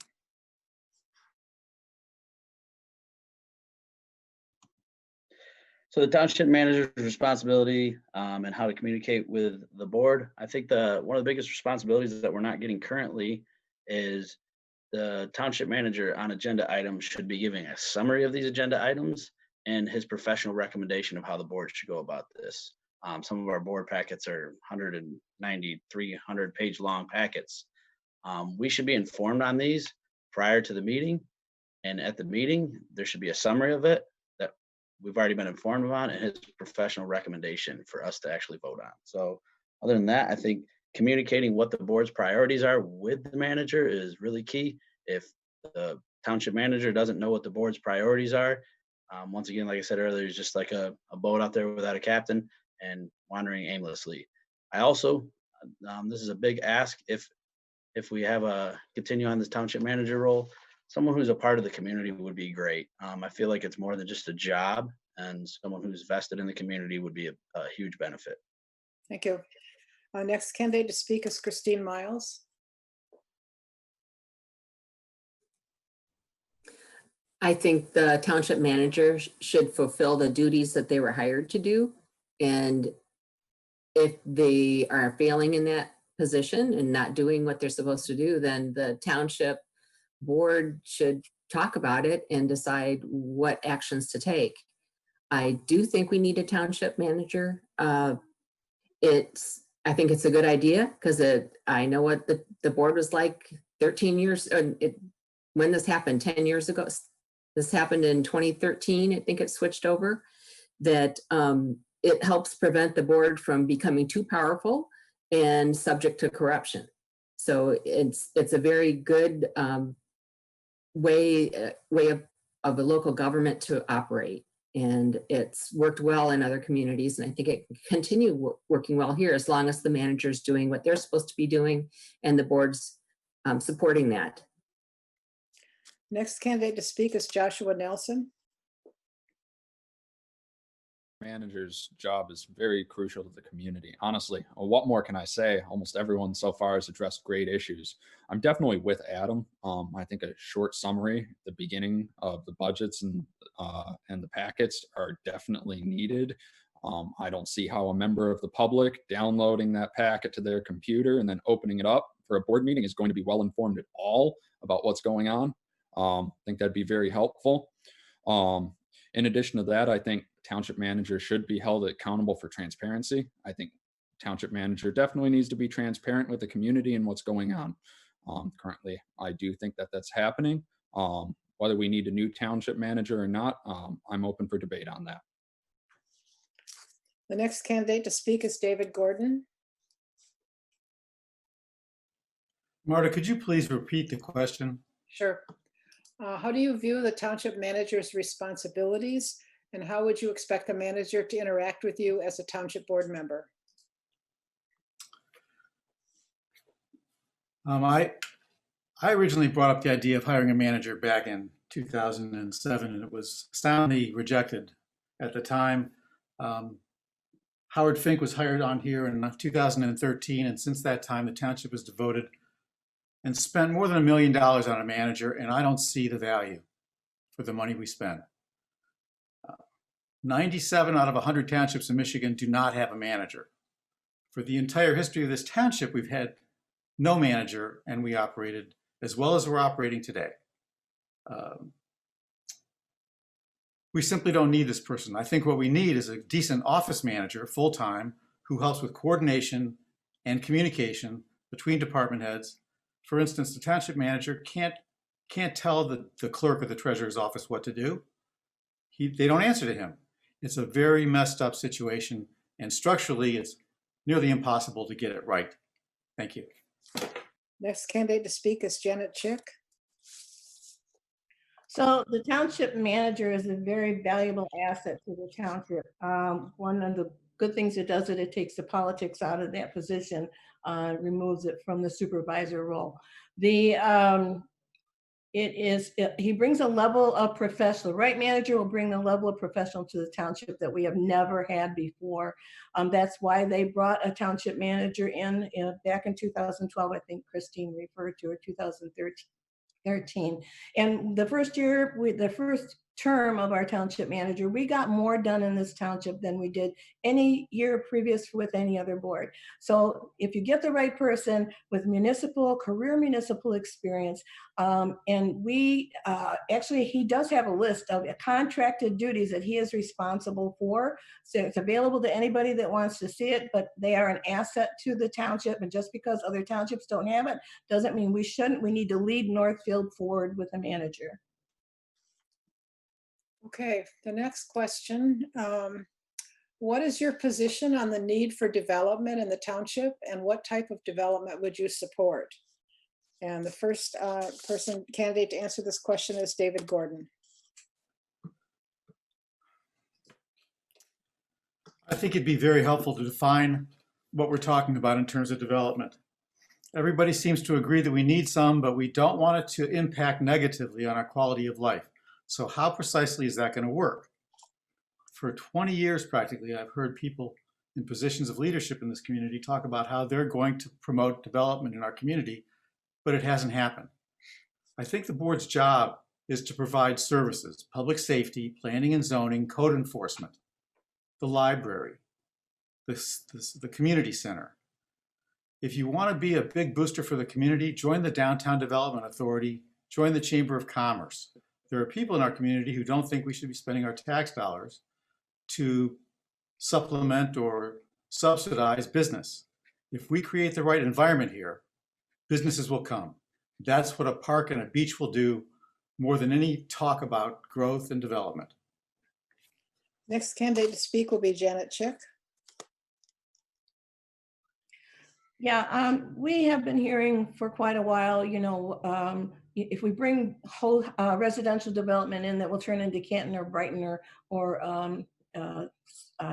So the township manager's responsibility and how to communicate with the board. I think one of the biggest responsibilities that we're not getting currently is the township manager on agenda items should be giving a summary of these agenda items and his professional recommendation of how the board should go about this. Some of our board packets are 190, 300 page long packets. We should be informed on these prior to the meeting. And at the meeting, there should be a summary of it that we've already been informed on and his professional recommendation for us to actually vote on. So other than that, I think communicating what the board's priorities are with the manager is really key. If the township manager doesn't know what the board's priorities are, once again, like I said earlier, it's just like a boat out there without a captain and wandering aimlessly. I also, this is a big ask, if we have continue on this township manager role, someone who's a part of the community would be great. I feel like it's more than just a job, and someone who's vested in the community would be a huge benefit. Thank you. Next candidate to speak is Christine Miles. I think the township manager should fulfill the duties that they were hired to do. And if they are failing in that position and not doing what they're supposed to do, then the township board should talk about it and decide what actions to take. I do think we need a township manager. I think it's a good idea because I know what the board was like 13 years, when this happened, 10 years ago. This happened in 2013, I think it switched over, that it helps prevent the board from becoming too powerful and subject to corruption. So it's a very good way of a local government to operate. And it's worked well in other communities. And I think it can continue working well here as long as the manager's doing what they're supposed to be doing and the board's supporting that. Next candidate to speak is Joshua Nelson. Manager's job is very crucial to the community. Honestly, what more can I say? Almost everyone so far has addressed great issues. I'm definitely with Adam. I think a short summary at the beginning of the budgets and the packets are definitely needed. I don't see how a member of the public downloading that packet to their computer and then opening it up for a board meeting is going to be well informed at all about what's going on. I think that'd be very helpful. In addition to that, I think township manager should be held accountable for transparency. I think township manager definitely needs to be transparent with the community and what's going on. Currently, I do think that that's happening. Whether we need a new township manager or not, I'm open for debate on that. The next candidate to speak is David Gordon. Marta, could you please repeat the question? Sure. How do you view the township manager's responsibilities, and how would you expect the manager to interact with you as a township board member? I originally brought up the idea of hiring a manager back in 2007, and it was soundly rejected at the time. Howard Fink was hired on here in 2013, and since that time, the township has devoted and spent more than $1 million on a manager, and I don't see the value for the money we spend. 97 out of 100 townships in Michigan do not have a manager. For the entire history of this township, we've had no manager, and we operated as well as we're operating today. We simply don't need this person. I think what we need is a decent office manager, full-time, who helps with coordination and communication between department heads. For instance, the township manager can't tell the clerk of the treasurer's office what to do. They don't answer to him. It's a very messed up situation, and structurally, it's nearly impossible to get it right. Thank you. Next candidate to speak is Janet Chick. So the township manager is a very valuable asset to the township. One of the good things it does is it takes the politics out of that position, removes it from the supervisor role. The he brings a level of professional. The right manager will bring the level of professional to the township that we have never had before. That's why they brought a township manager in back in 2012. I think Christine referred to, or 2013. And the first year, the first term of our township manager, we got more done in this township than we did any year previous with any other board. So if you get the right person with career municipal experience, and we actually, he does have a list of contracted duties that he is responsible for. So it's available to anybody that wants to see it, but they are an asset to the township. And just because other townships don't have it, doesn't mean we shouldn't. We need to lead Northfield forward with a manager. Okay, the next question. What is your position on the need for development in the township, and what type of development would you support? And the first candidate to answer this question is David Gordon. I think it'd be very helpful to define what we're talking about in terms of development. Everybody seems to agree that we need some, but we don't want it to impact negatively on our quality of life. So how precisely is that going to work? For 20 years, practically, I've heard people in positions of leadership in this community talk about how they're going to promote development in our community, but it hasn't happened. I think the board's job is to provide services, public safety, planning and zoning, code enforcement, the library, the community center. If you want to be a big booster for the community, join the Downtown Development Authority, join the Chamber of Commerce. There are people in our community who don't think we should be spending our tax dollars to supplement or subsidize business. If we create the right environment here, businesses will come. That's what a park and a beach will do more than any talk about growth and development. Next candidate to speak will be Janet Chick. Yeah, we have been hearing for quite a while, if we bring whole residential development in, that will turn into Canton or Brighton or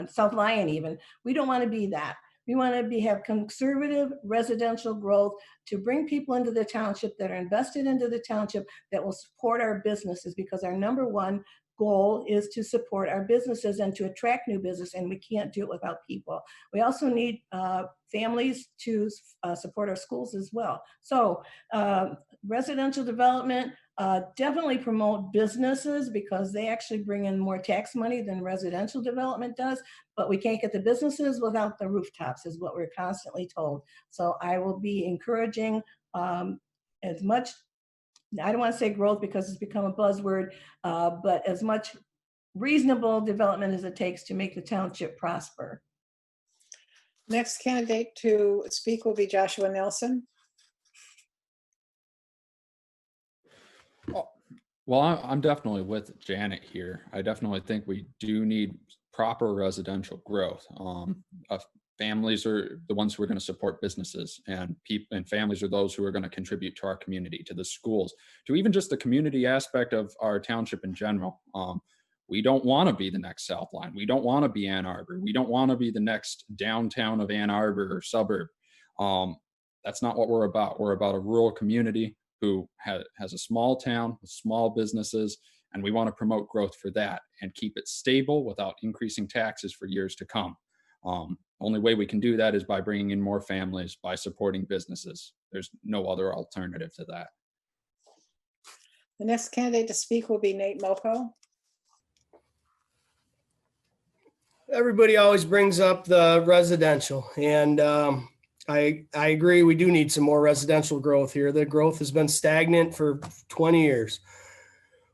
South Lyon even. We don't want to be that. We want to have conservative residential growth to bring people into the township that are invested into the township that will support our businesses, because our number one goal is to support our businesses and to attract new business, and we can't do it without people. We also need families to support our schools as well. So residential development, definitely promote businesses, because they actually bring in more tax money than residential development does, but we can't get the businesses without the rooftops, is what we're constantly told. So I will be encouraging as much, I don't want to say growth because it's become a buzzword, but as much reasonable development as it takes to make the township prosper. Next candidate to speak will be Joshua Nelson. Well, I'm definitely with Janet here. I definitely think we do need proper residential growth. Families are the ones who are going to support businesses, and families are those who are going to contribute to our community, to the schools, to even just the community aspect of our township in general. We don't want to be the next South Line. We don't want to be Ann Arbor. We don't want to be the next downtown of Ann Arbor or suburb. That's not what we're about. We're about a rural community who has a small town with small businesses, and we want to promote growth for that and keep it stable without increasing taxes for years to come. Only way we can do that is by bringing in more families, by supporting businesses. There's no other alternative to that. The next candidate to speak will be Nate Muchow. Everybody always brings up the residential, and I agree. We do need some more residential growth here. The growth has been stagnant for 20 years.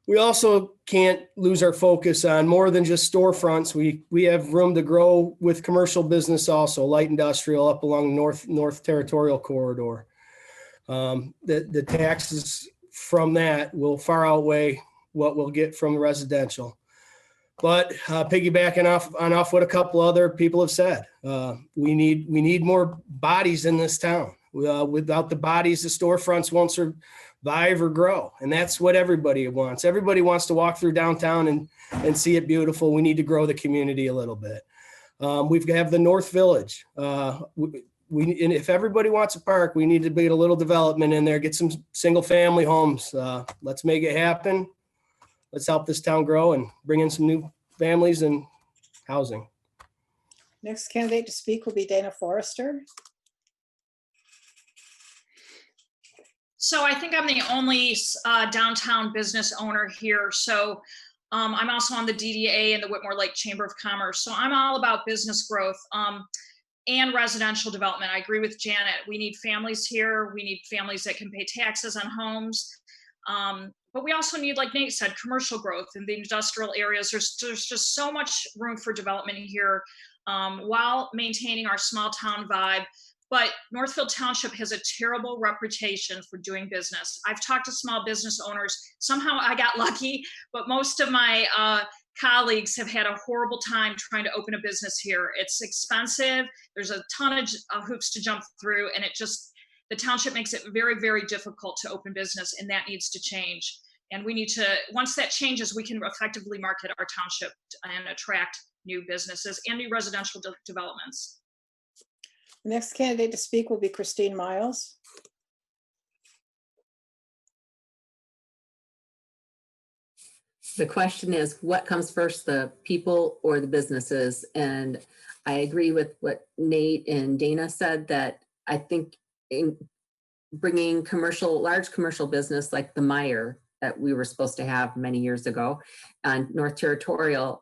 We also can't lose our focus on more than just storefronts. We have room to grow with commercial business also, light industrial up along North Territorial Corridor. The taxes from that will far outweigh what we'll get from residential. But piggybacking off what a couple other people have said, we need more bodies in this town. Without the bodies, the storefronts won't survive or grow, and that's what everybody wants. Everybody wants to walk through downtown and see it beautiful. We need to grow the community a little bit. We have the North Village. and if everybody wants a park, we need to get a little development in there, get some single family homes. Let's make it happen. Let's help this town grow and bring in some new families and housing. Next candidate to speak will be Dana Forrester. So I think I'm the only downtown business owner here. So I'm also on the DDA and the Whitmore Lake Chamber of Commerce. So I'm all about business growth and residential development. I agree with Janet. We need families here. We need families that can pay taxes on homes. But we also need, like Nate said, commercial growth in the industrial areas. There's just so much room for development here while maintaining our small town vibe. But Northfield Township has a terrible reputation for doing business. I've talked to small business owners. Somehow I got lucky, but most of my colleagues have had a horrible time trying to open a business here. It's expensive. There's a ton of hoops to jump through, and the township makes it very, very difficult to open business, and that needs to change. And we need to, once that changes, we can effectively market our township and attract new businesses and new residential developments. The next candidate to speak will be Christine Miles. The question is, what comes first, the people or the businesses? And I agree with what Nate and Dana said, that I think in bringing large commercial business like the Meyer that we were supposed to have many years ago on North Territorial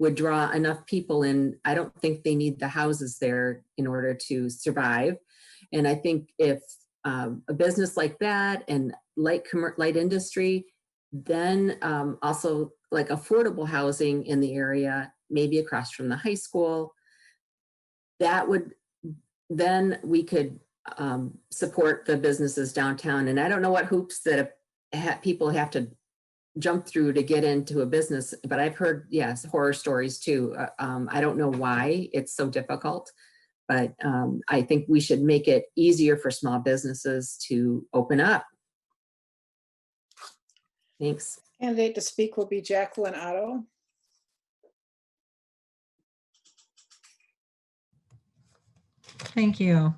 would draw enough people in. I don't think they need the houses there in order to survive. And I think if a business like that and light industry, then also like affordable housing in the area, maybe across from the high school, then we could support the businesses downtown. And I don't know what hoops that people have to jump through to get into a business, but I've heard, yes, horror stories too. I don't know why it's so difficult, but I think we should make it easier for small businesses to open up. Thanks. Candidate to speak will be Jacqueline Otto. Thank you.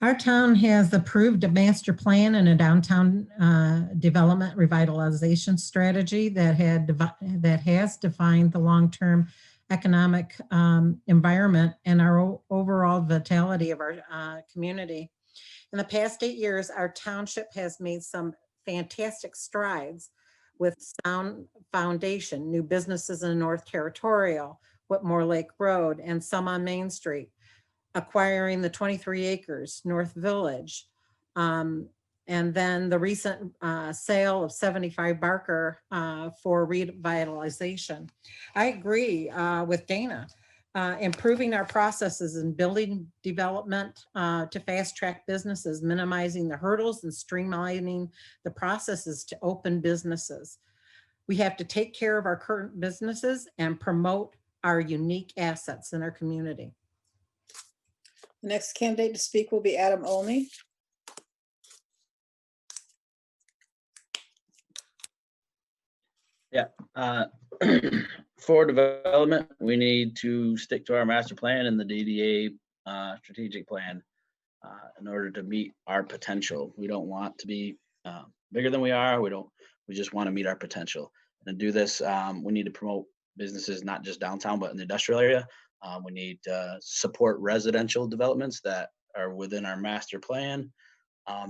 Our town has approved a master plan and a downtown development revitalization strategy that has defined the long-term economic environment and our overall vitality of our community. In the past 8 years, our township has made some fantastic strides with sound foundation, new businesses in North Territorial, Whitmore Lake Road, and some on Main Street, acquiring the 23 acres North Village, and then the recent sale of 75 Barker for revitalization. I agree with Dana. Improving our processes and building development to fast track businesses, minimizing the hurdles and streamlining the processes to open businesses. We have to take care of our current businesses and promote our unique assets in our community. The next candidate to speak will be Adam Olney. Yeah. For development, we need to stick to our master plan and the DDA strategic plan in order to meet our potential. We don't want to be bigger than we are. We just want to meet our potential. And to do this, we need to promote businesses, not just downtown, but in the industrial area. We need to support residential developments that are within our master plan.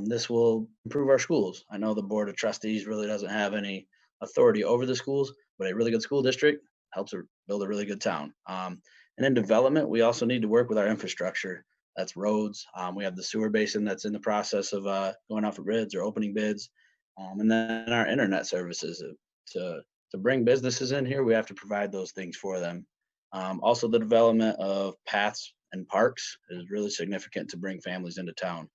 This will improve our schools. I know the Board of Trustees really doesn't have any authority over the schools, but a really good school district helps build a really good town. And in development, we also need to work with our infrastructure. That's roads. We have the sewer basin that's in the process of going out for bids or opening bids. And then our internet services. To bring businesses in here, we have to provide those things for them. Also, the development of paths and parks is really significant to bring families into town.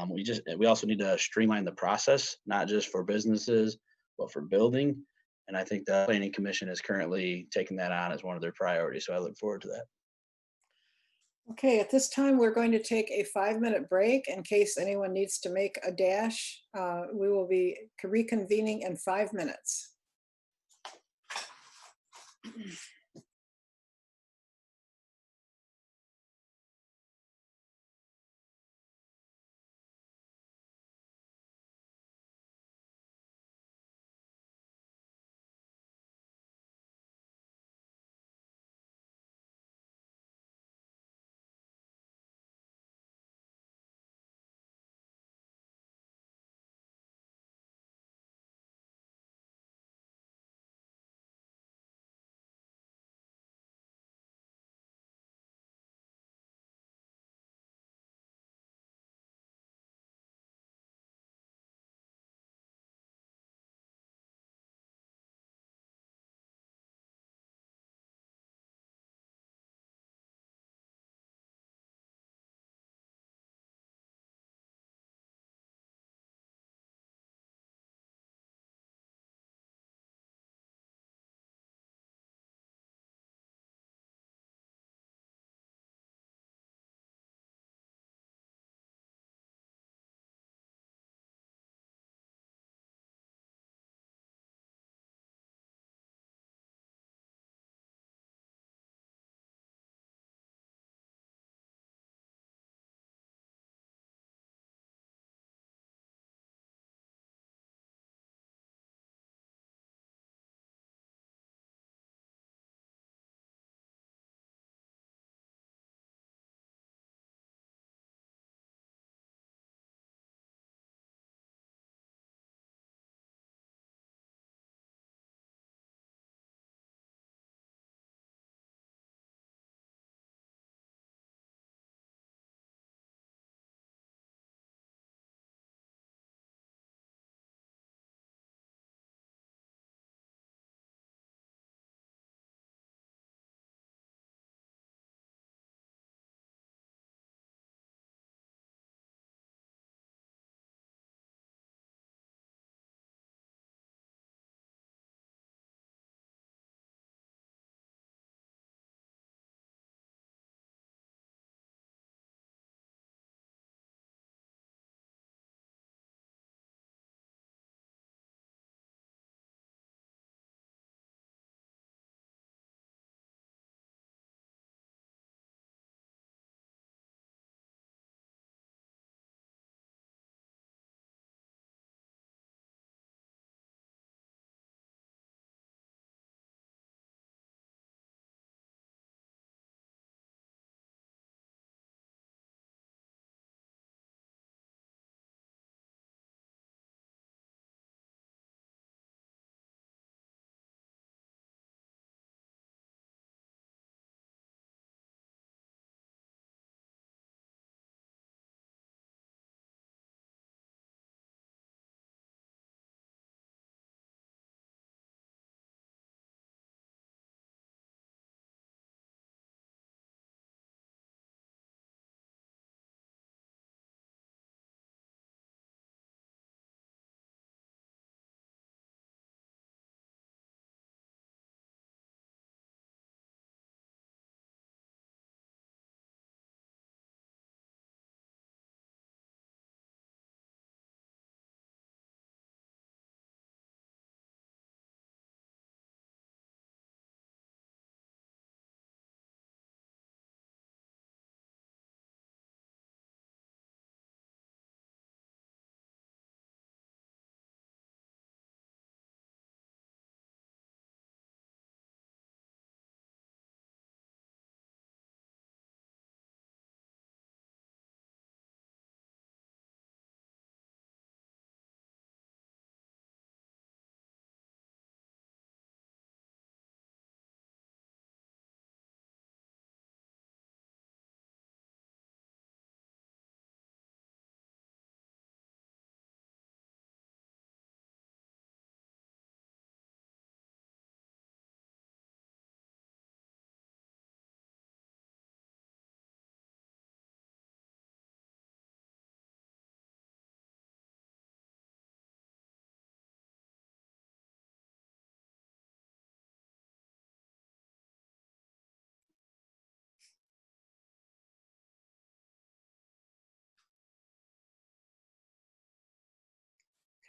We also need to streamline the process, not just for businesses, but for building. And I think the Planning Commission is currently taking that on as one of their priorities. So I look forward to that. Okay, at this time, we're going to take a 5-minute break in case anyone needs to make a dash. We will be reconvening in 5 minutes.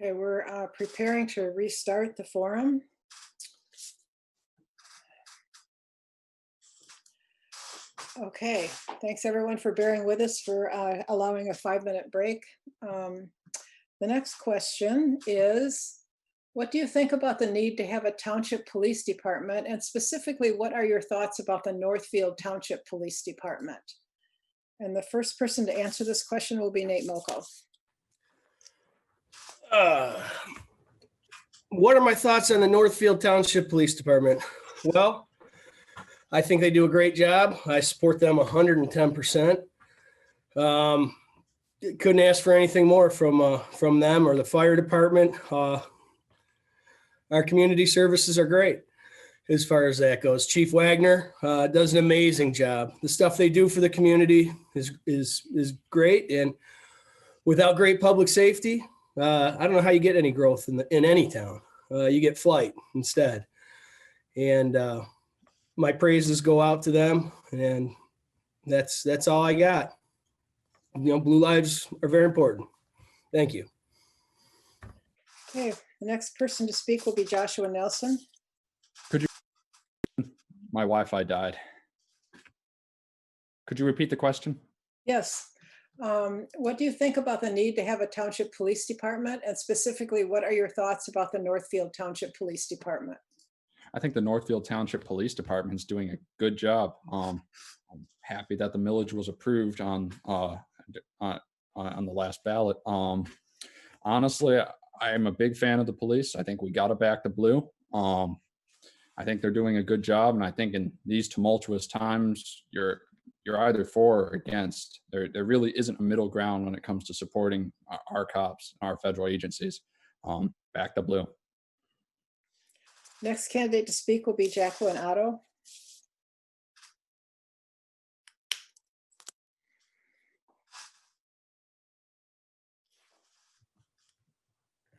Okay, we're preparing to restart the forum. Okay, thanks everyone for bearing with us for allowing a 5-minute break. The next question is, what do you think about the need to have a township police department? And specifically, what are your thoughts about the Northfield Township Police Department? And the first person to answer this question will be Nate Muchow. What are my thoughts on the Northfield Township Police Department? Well, I think they do a great job. I support them 110%. Couldn't ask for anything more from them or the fire department. Our community services are great as far as that goes. Chief Wagner does an amazing job. The stuff they do for the community is great. And without great public safety, I don't know how you get any growth in any town. You get flight instead. And my praises go out to them, and that's all I got. You know, blue lives are very important. Thank you. Okay, the next person to speak will be Joshua Nelson. My Wi-Fi died. Could you repeat the question? Yes. What do you think about the need to have a township police department? And specifically, what are your thoughts about the Northfield Township Police Department? I think the Northfield Township Police Department is doing a good job. I'm happy that the millage was approved on the last ballot. Honestly, I am a big fan of the police. I think we got to back the blue. I think they're doing a good job, and I think in these tumultuous times, you're either for or against. There really isn't a middle ground when it comes to supporting our cops, our federal agencies. Back the blue. Next candidate to speak will be Jacqueline Otto.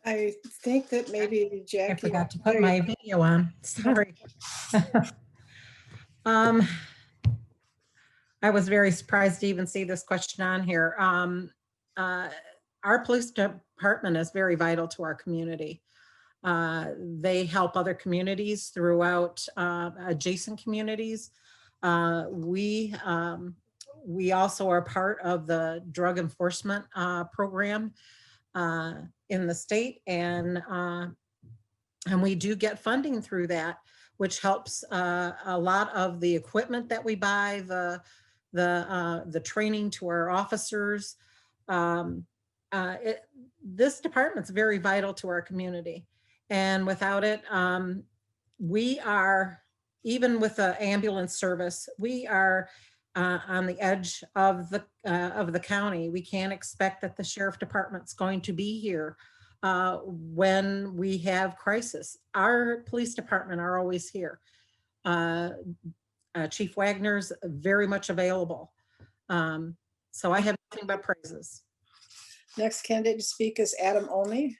I think that maybe I Jackie. forgot to put my video on. Sorry. I was very surprised to even see this question on here. Our police department is very vital to our community. They help other communities throughout adjacent communities. We also are part of the drug enforcement program in the state, and we do get funding through that, which helps a lot of the equipment that we buy, the training to our officers. This department's very vital to our community. And without it, we are, even with the ambulance service, we are on the edge of the county. We can't expect that the sheriff department's going to be here when we have crisis. Our police department are always here. Chief Wagner's very much available. So I have nothing but praises. Next candidate to speak is Adam Olney.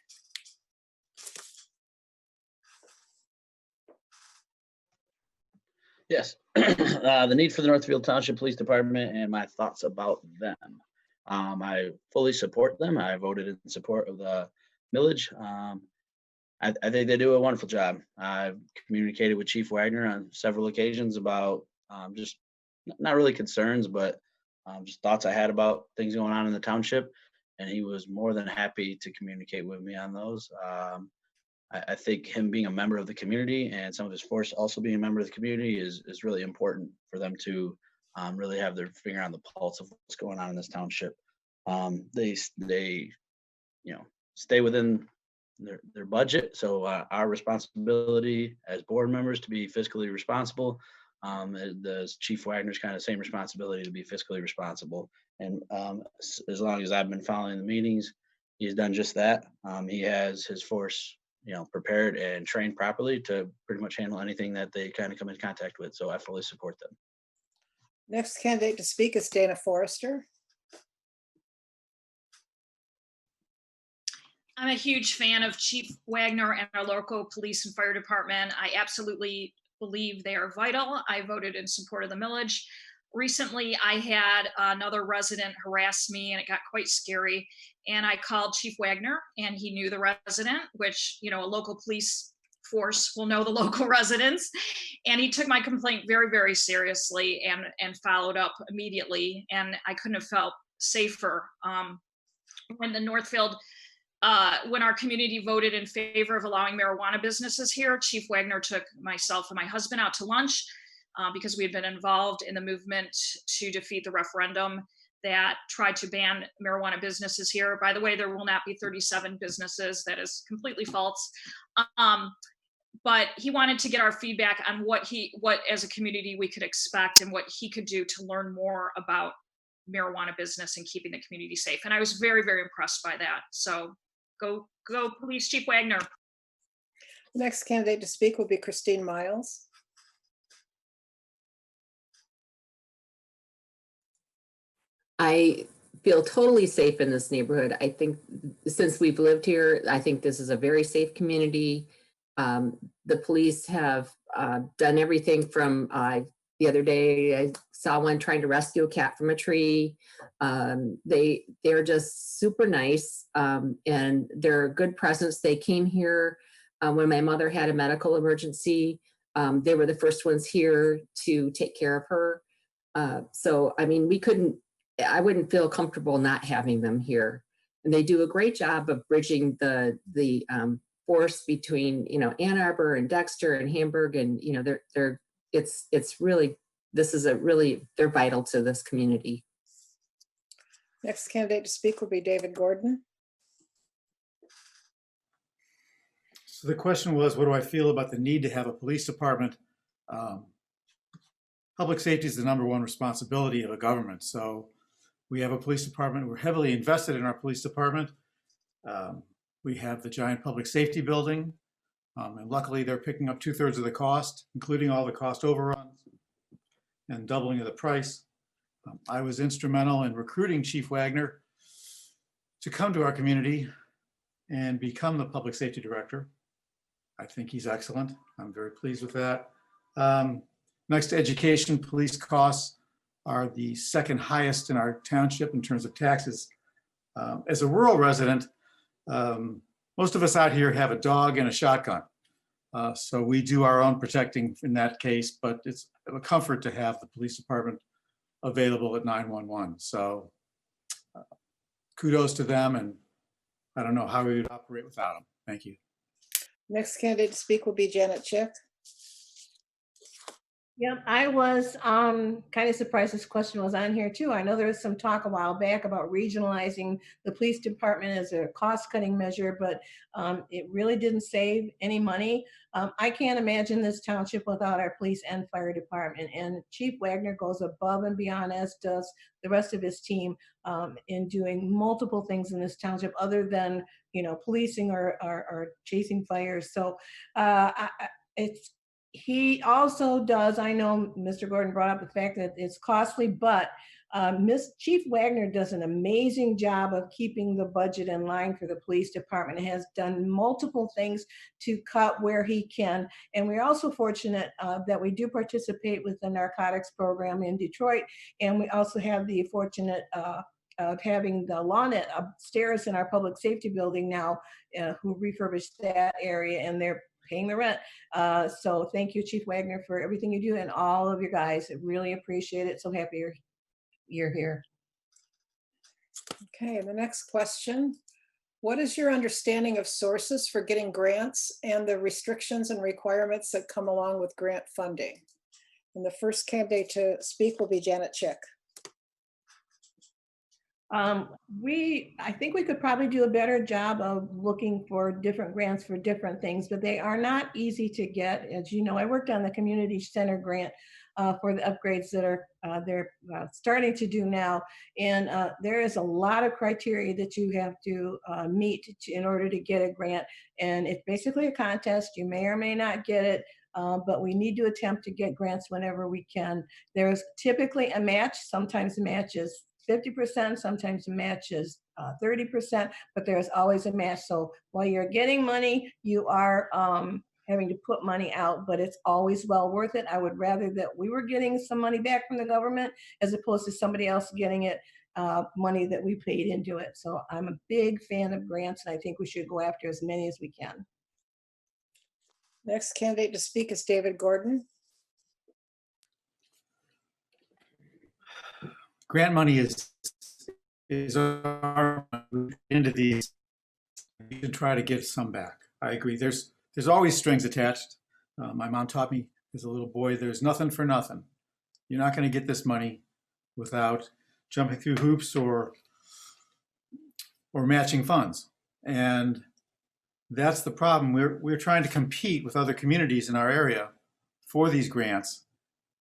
Yes, the need for the Northfield Township Police Department and my thoughts about them. I fully support them. I voted in support of the millage. I think they do a wonderful job. I've communicated with Chief Wagner on several occasions about just not really concerns, but just thoughts I had about things going on in the township. And he was more than happy to communicate with me on those. I think him being a member of the community and some of his force also being a member of the community is really important for them to really have their finger on the pulse of what's going on in this township. They stay within their budget. So our responsibility as board members to be fiscally responsible. The Chief Wagner's kind of same responsibility to be fiscally responsible. And as long as I've been following the meetings, he's done just that. He has his force prepared and trained properly to pretty much handle anything that they kind of come in contact with. So I fully support them. Next candidate to speak is Dana Forrester. I'm a huge fan of Chief Wagner and our local police and fire department. I absolutely believe they are vital. I voted in support of the millage. recently I had another resident harass me and it got quite scary. And I called Chief Wagner and he knew the resident, which, you know, a local police force will know the local residents. And he took my complaint very, very seriously and followed up immediately. And I couldn't have felt safer. When the Northfield, when our community voted in favor of allowing marijuana businesses here, Chief Wagner took myself and my husband out to lunch because we had been involved in the movement to defeat the referendum that tried to ban marijuana businesses here. By the way, there will not be 37 businesses. That is completely false. But he wanted to get our feedback on what as a community we could expect and what he could do to learn more about marijuana business and keeping the community safe. And I was very, very impressed by that. So go Police Chief Wagner. The next candidate to speak will be Christine Miles. I feel totally safe in this neighborhood. I think since we've lived here, I think this is a very safe community. The police have done everything from the other day, I saw one trying to rescue a cat from a tree. They're just super nice and they're a good presence. They came here when my mother had a medical emergency. They were the first ones here to take care of her. So, I mean, I wouldn't feel comfortable not having them here. And they do a great job of bridging the force between, you know, Ann Arbor and Dexter and Hamburg, and, you know, it's really, they're vital to this community. Next candidate to speak will be David Gordon. So the question was, what do I feel about the need to have a police department? Public safety is the #1 responsibility of a government. So we have a police department. We're heavily invested in our police department. We have the giant public safety building. And luckily they're picking up 2/3 of the cost, including all the cost overruns and doubling of the price. I was instrumental in recruiting Chief Wagner to come to our community and become the public safety director. I think he's excellent. I'm very pleased with that. Next to education, police costs are the second highest in our township in terms of taxes. As a rural resident, most of us out here have a dog and a shotgun. So we do our own protecting in that case, but it's a comfort to have the police department available at 911. So kudos to them, and I don't know how we would operate without them. Thank you. Next candidate to speak will be Janet Chick. Yep, I was kind of surprised this question was on here too. I know there was some talk a while back about regionalizing the police department as a cost-cutting measure, but it really didn't save any money. I can't imagine this township without our police and fire department. And Chief Wagner goes above and beyond, as does the rest of his team, in doing multiple things in this township other than, you know, policing or chasing fires. So he also does, I know Mr. Gordon brought up the fact that it's costly, but Chief Wagner does an amazing job of keeping the budget in line for the police department. He has done multiple things to cut where he can. And we're also fortunate that we do participate with the narcotics program in Detroit. And we also have the fortunate of having the Lawnet upstairs in our public safety building now, who refurbished that area, and they're paying the rent. So thank you, Chief Wagner, for everything you do, and all of you guys. I really appreciate it. So happy you're here. Okay, the next question. What is your understanding of sources for getting grants and the restrictions and requirements that come along with grant funding? And the first candidate to speak will be Janet Chick. I think we could probably do a better job of looking for different grants for different things, but they are not easy to get. As you know, I worked on the community center grant for the upgrades that are they're starting to do now. And there is a lot of criteria that you have to meet in order to get a grant. And it's basically a contest. You may or may not get it. But we need to attempt to get grants whenever we can. There's typically a match. Sometimes the match is 50%, sometimes the match is 30%, but there's always a match. So while you're getting money, you are having to put money out, but it's always well worth it. I would rather that we were getting some money back from the government as opposed to somebody else getting it, money that we paid into it. So I'm a big fan of grants, and I think we should go after as many as we can. Next candidate to speak is David Gordon. Grant money is our into these. You can try to get some back. I agree. There's always strings attached. My mom taught me as a little boy, there's nothing for nothing. You're not going to get this money without jumping through hoops or matching funds. And that's the problem. We're trying to compete with other communities in our area for these grants.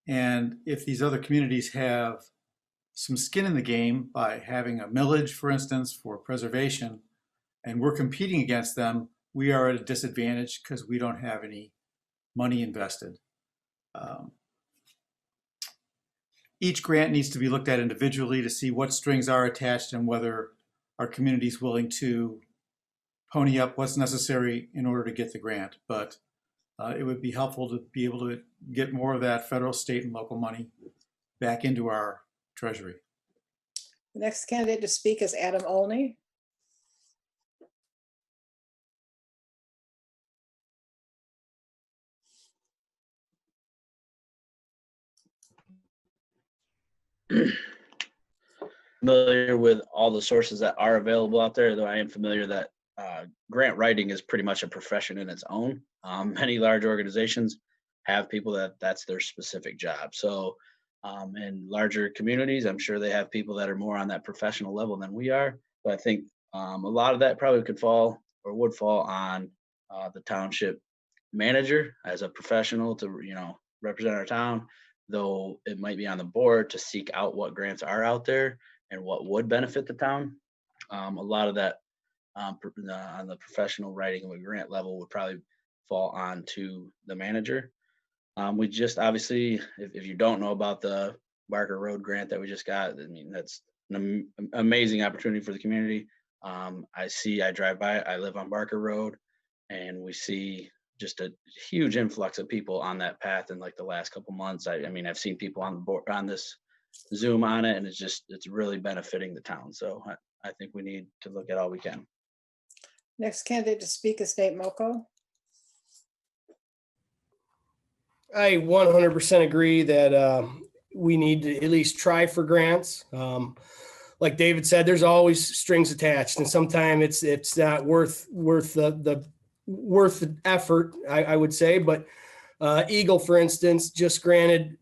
And if these other communities have some skin in the game by having a millage, for instance, for preservation, and we're competing against them, we are at a disadvantage because we don't have any money invested. Each grant needs to be looked at individually to see what strings are attached and whether our community is willing to pony up what's necessary in order to get the grant. But it would be helpful to be able to get more of that federal, state, and local money back into our treasury. The next candidate to speak is Adam Olney. Familiar with all the sources that are available out there, though I am familiar that grant writing is pretty much a profession in its own. Many large organizations have people that's their specific job. So in larger communities, I'm sure they have people that are more on that professional level than we are. But I think a lot of that probably could fall or would fall on the township manager as a professional to, represent our town, though it might be on the board to seek out what grants are out there and what would benefit the town. A lot of that on the professional writing of a grant level would probably fall on to the manager. We just obviously, if you don't know about the Barker Road grant that we just got, I mean, that's an amazing opportunity for the community. I drive by, I live on Barker Road, and we see just a huge influx of people on that path in like the last couple months. I mean, I've seen people on the board on this Zoom on it, and it's really benefiting the town. So I think we need to look at all we can. Next candidate to speak is Nate Muchow. I 100% agree that we need to at least try for grants. Like David said, there's always strings attached, and sometimes it's not worth the effort, I would say. But EGLE, for instance, just granted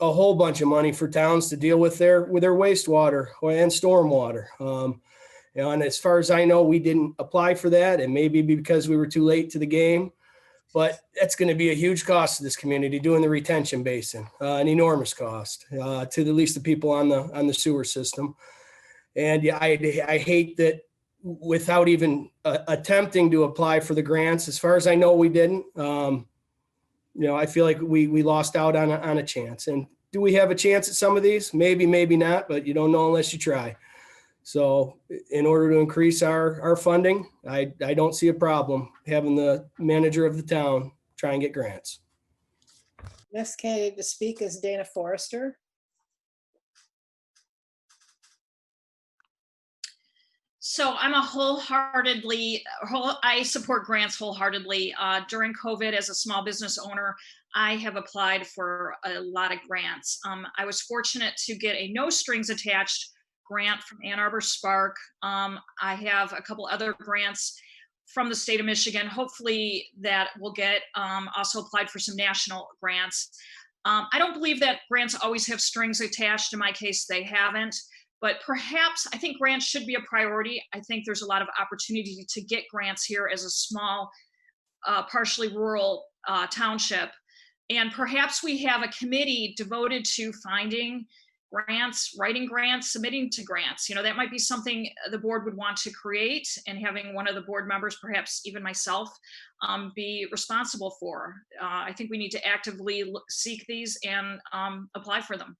a whole bunch of money for towns to deal with their wastewater and stormwater. And as far as I know, we didn't apply for that, and maybe because we were too late to the game. But that's going to be a huge cost to this community doing the retention basin, an enormous cost to at least the people on the sewer system. And yeah, I hate that without even attempting to apply for the grants. As far as I know, we didn't. I feel like we lost out on a chance. And do we have a chance at some of these? Maybe, maybe not, but you don't know unless you try. So in order to increase our funding, I don't see a problem having the manager of the town try and get grants. Next candidate to speak is Dana Forrester. So I'm I support grants wholeheartedly. During COVID, as a small business owner, I have applied for a lot of grants. I was fortunate to get a no strings attached grant from Ann Arbor SPARC. I have a couple other grants from the state of Michigan. Hopefully that will get also applied for some national grants. I don't believe that grants always have strings attached. In my case, they haven't. But perhaps I think grants should be a priority. I think there's a lot of opportunity to get grants here as a small, partially rural township. And perhaps we have a committee devoted to finding grants, writing grants, submitting to grants. That might be something the board would want to create, and having one of the board members, perhaps even myself, be responsible for. I think we need to actively seek these and apply for them.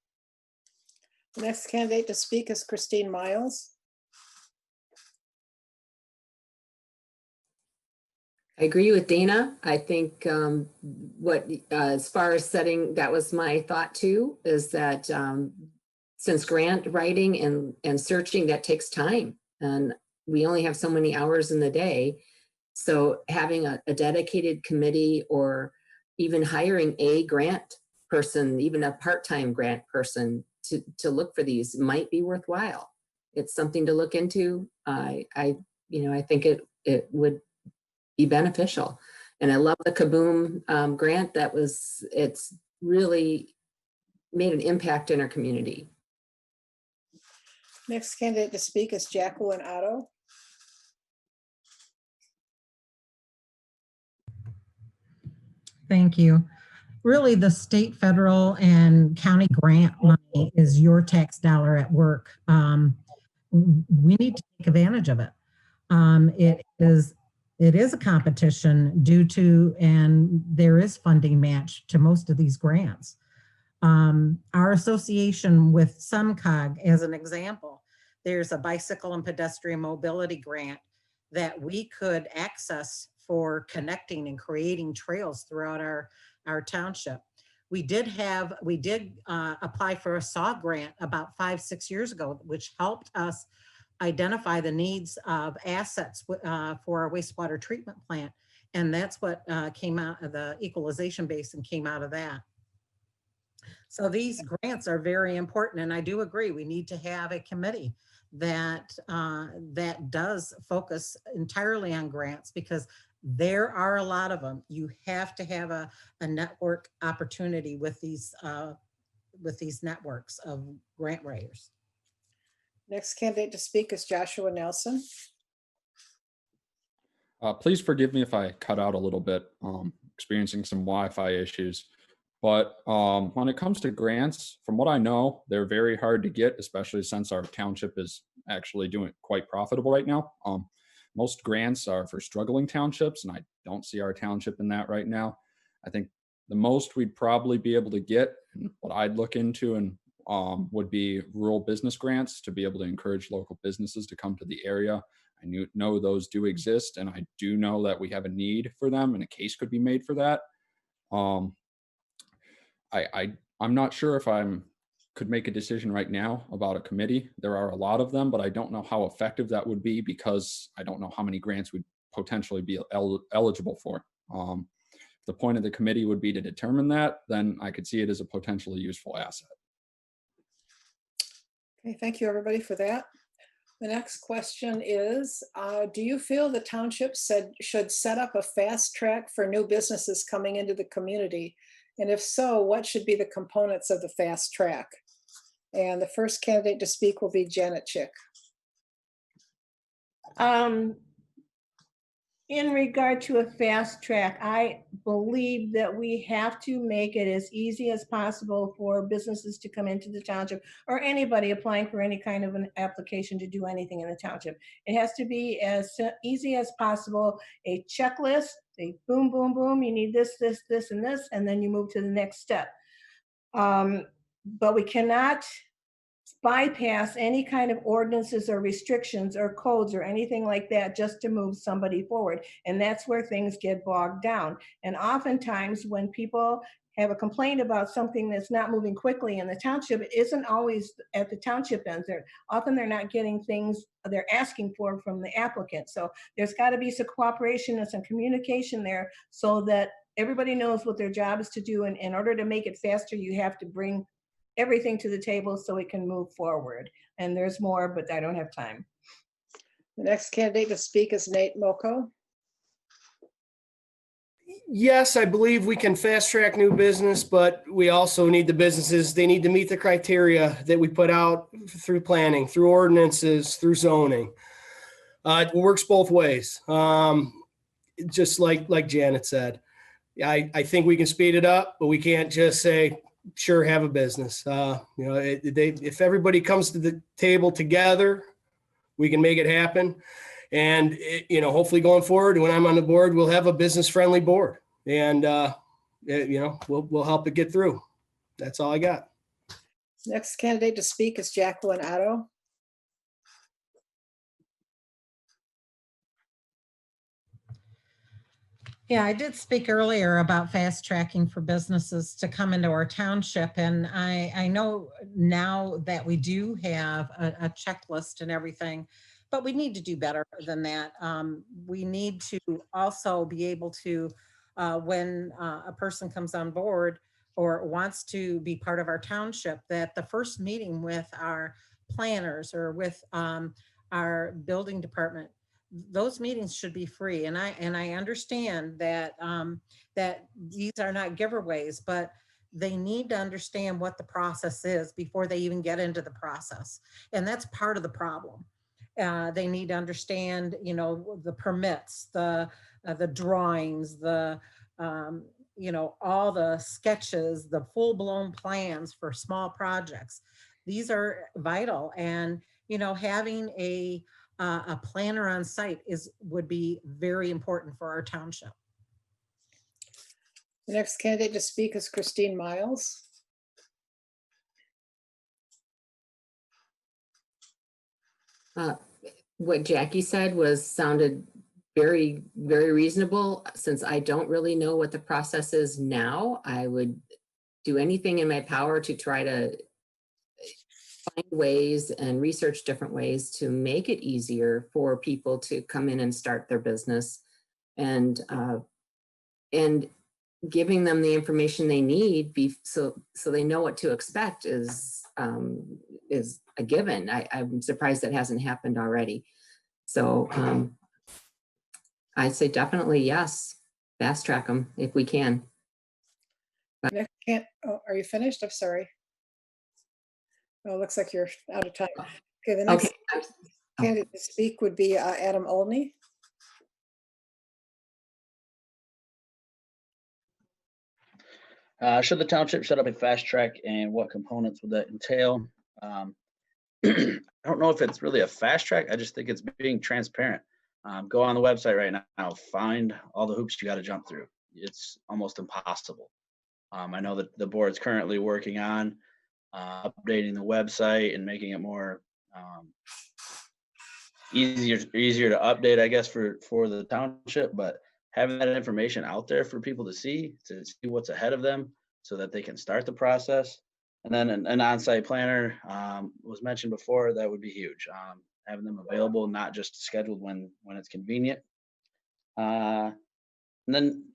The next candidate to speak is Christine Miles. I agree with Dana. I think as far as setting, that was my thought too, is that since grant writing and searching, that takes time. And we only have so many hours in the day. So having a dedicated committee or even hiring a grant person, even a part-time grant person to look for these might be worthwhile. It's something to look into. I think it would be beneficial. And I love the Kaboom grant. It's really made an impact in our community. Next candidate to speak is Jacqueline Otto. Thank you. Really, the state, federal, and county grant money is your tax dollar at work. We need to take advantage of it. It is a competition due to, and there is funding match to most of these grants. Our association with SunCog, as an example, there's a bicycle and pedestrian mobility grant that we could access for connecting and creating trails throughout our township. We did apply for a SAW grant about 5-6 years ago, which helped us identify the needs of assets for our wastewater treatment plant. And that's what came out of the equalization basin came out of that. So these grants are very important. And I do agree, we need to have a committee that does focus entirely on grants, because there are a lot of them. You have to have a network opportunity with these networks of grant writers. Next candidate to speak is Joshua Nelson. Please forgive me if I cut out a little bit, experiencing some Wi-Fi issues. But when it comes to grants, from what I know, they're very hard to get, especially since our township is actually doing quite profitable right now. Most grants are for struggling townships, and I don't see our township in that right now. I think the most we'd probably be able to get, and what I'd look into, and would be rural business grants to be able to encourage local businesses to come to the area. I know those do exist, and I do know that we have a need for them, and a case could be made for that. I'm not sure if could make a decision right now about a committee. There are a lot of them, but I don't know how effective that would be, because I don't know how many grants we'd potentially be eligible for. If the point of the committee would be to determine that, then I could see it as a potentially useful asset. Okay, thank you everybody for that. The next question is, do you feel the township should set up a fast track for new businesses coming into the community? And if so, what should be the components of the fast track? And the first candidate to speak will be Janet Chick. In regard to a fast track, I believe that we have to make it as easy as possible for businesses to come into the township, or anybody applying for any kind of an application to do anything in the township. It has to be as easy as possible, a checklist, a boom, boom, boom, you need this, this, this, and this, and then you move to the next step. But we cannot bypass any kind of ordinances or restrictions or codes or anything like that just to move somebody forward. And that's where things get bogged down. And oftentimes when people have a complaint about something that's not moving quickly in the township, it isn't always at the township ends. Often they're not getting things they're asking for from the applicant. So there's got to be some cooperation and some communication there so that everybody knows what their job is to do. And in order to make it faster, you have to bring everything to the table so it can move forward. And there's more, but I don't have time. The next candidate to speak is Nate Muchow. Yes, I believe we can fast track new business, but we also need the businesses. They need to meet the criteria that we put out through planning, through ordinances, through zoning. It works both ways. Just like Janet said, I think we can speed it up, but we can't just say, sure, have a business. If everybody comes to the table together, we can make it happen. And, hopefully going forward, when I'm on the board, we'll have a business-friendly board. And, we'll help it get through. That's all I got. Next candidate to speak is Jacqueline Otto. Yeah, I did speak earlier about fast tracking for businesses to come into our township. And I know now that we do have a checklist and everything, but we need to do better than that. We need to also be able to, when a person comes on board or wants to be part of our township, that the first meeting with our planners or with our building department, those meetings should be free. And I understand that that these are not giveaways, but they need to understand what the process is before they even get into the process. And that's part of the problem. They need to understand, you know, the permits, the drawings, the you know, all the sketches, the full-blown plans for small projects. These are vital. And, you know, having a planner on site would be very important for our township. The next candidate to speak is Christine Miles. What Jackie said sounded very, very reasonable. Since I don't really know what the process is now, I would do anything in my power to try to find ways and research different ways to make it easier for people to come in and start their business, and giving them the information they need so they know what to expect is a given. I'm surprised that hasn't happened already. So I'd say definitely yes, fast track them if we can. Next are you finished? I'm sorry. Oh, it looks like you're out of time. Okay, the next candidate to speak would be Adam Olney. Should the township set up a fast track, and what components would that entail? I don't know if it's really a fast track. I just think it's being transparent. Go on the website right now, find all the hoops you got to jump through. It's almost impossible. I know that the board's currently working on updating the website and making it more easier to update, I guess, for the township, but having that information out there for people to see what's ahead of them so that they can start the process. And then an on-site planner was mentioned before. That would be huge. Having them available, not just scheduled when it's convenient. And then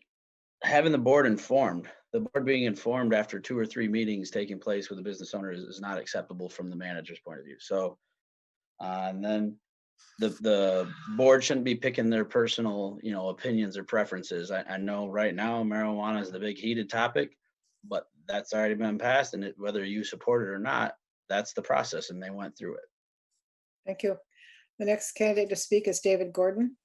having the board informed. The board being informed after 2 or 3 meetings taking place with the business owner is not acceptable from the manager's point of view. So, and then the board shouldn't be picking their personal, you know, opinions or preferences. I know right now marijuana is the big heated topic, but that's already been passed, and whether you support it or not, that's the process, and they went through it. Thank you. The next candidate to speak is David Gordon.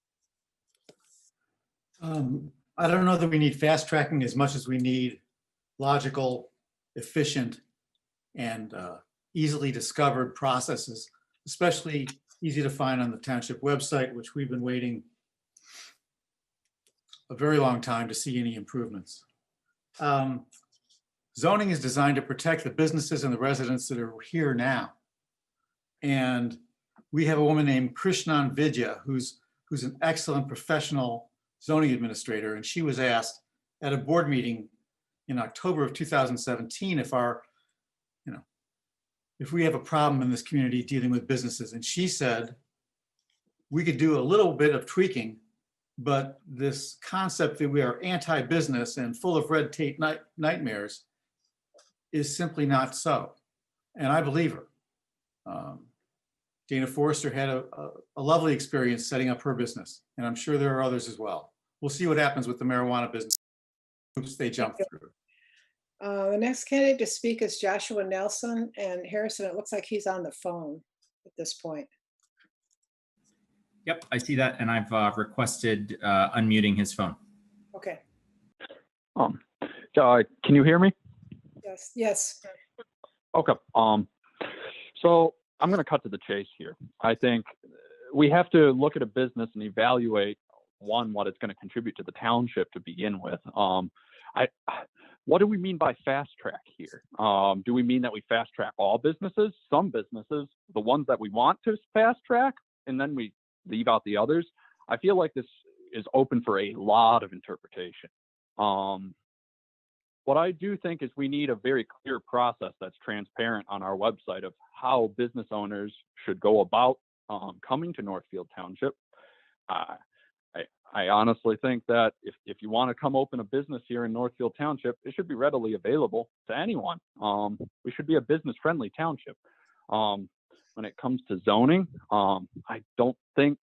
I don't know that we need fast tracking as much as we need logical, efficient, and easily discovered processes, especially easy to find on the township website, which we've been waiting a very long time to see any improvements. Zoning is designed to protect the businesses and the residents that are here now. And we have a woman named Krishnan Vidya, who's an excellent professional zoning administrator. And she was asked at a board meeting in October of 2017 if we have a problem in this community dealing with businesses. And she said, we could do a little bit of tweaking, but this concept that we are anti-business and full of red tape nightmares is simply not so. And I believe her. Dana Forrester had a lovely experience setting up her business, and I'm sure there are others as well. We'll see what happens with the marijuana business. Oops, they jump through. The next candidate to speak is Joshua Nelson, and Harrison, it looks like he's on the phone at this point. Yep, I see that, and I've requested unmuting his phone. Okay. Can you hear me? Yes. Yes. Okay. So I'm going to cut to the chase here. I think we have to look at a business and evaluate, one, what it's going to contribute to the township to begin with. What do we mean by fast track here? Do we mean that we fast track all businesses? Some businesses, the ones that we want to fast track, and then we leave out the others? I feel like this is open for a lot of interpretation. What I do think is we need a very clear process that's transparent on our website of how business owners should go about coming to Northfield Township. I honestly think that if you want to come open a business here in Northfield Township, it should be readily available to anyone. We should be a business-friendly township. When it comes to zoning, I don't think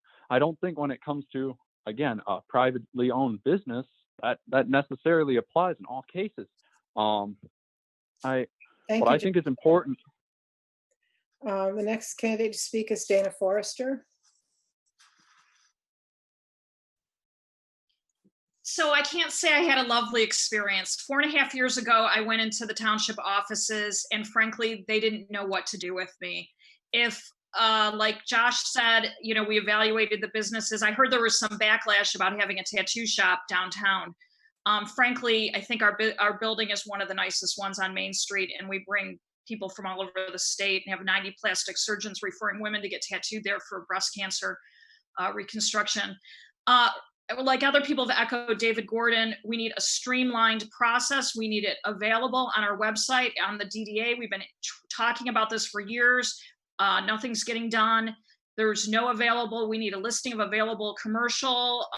when it comes to, again, a privately owned business, that necessarily applies in all cases. I think is important. The next candidate to speak is Dana Forrester. So I can't say I had a lovely experience. 4.5 years ago, I went into the township offices and frankly, they didn't know what to do with me. If, like Josh said, we evaluated the businesses. I heard there was some backlash about having a tattoo shop downtown. Frankly, I think our building is one of the nicest ones on Main Street, and we bring people from all over the state and have 90 plastic surgeons referring women to get tattooed there for breast cancer reconstruction. Like other people have echoed David Gordon, we need a streamlined process. We need it available on our website, on the DDA. We've been talking about this for years. Nothing's getting done. There's no available. We need a listing of available commercial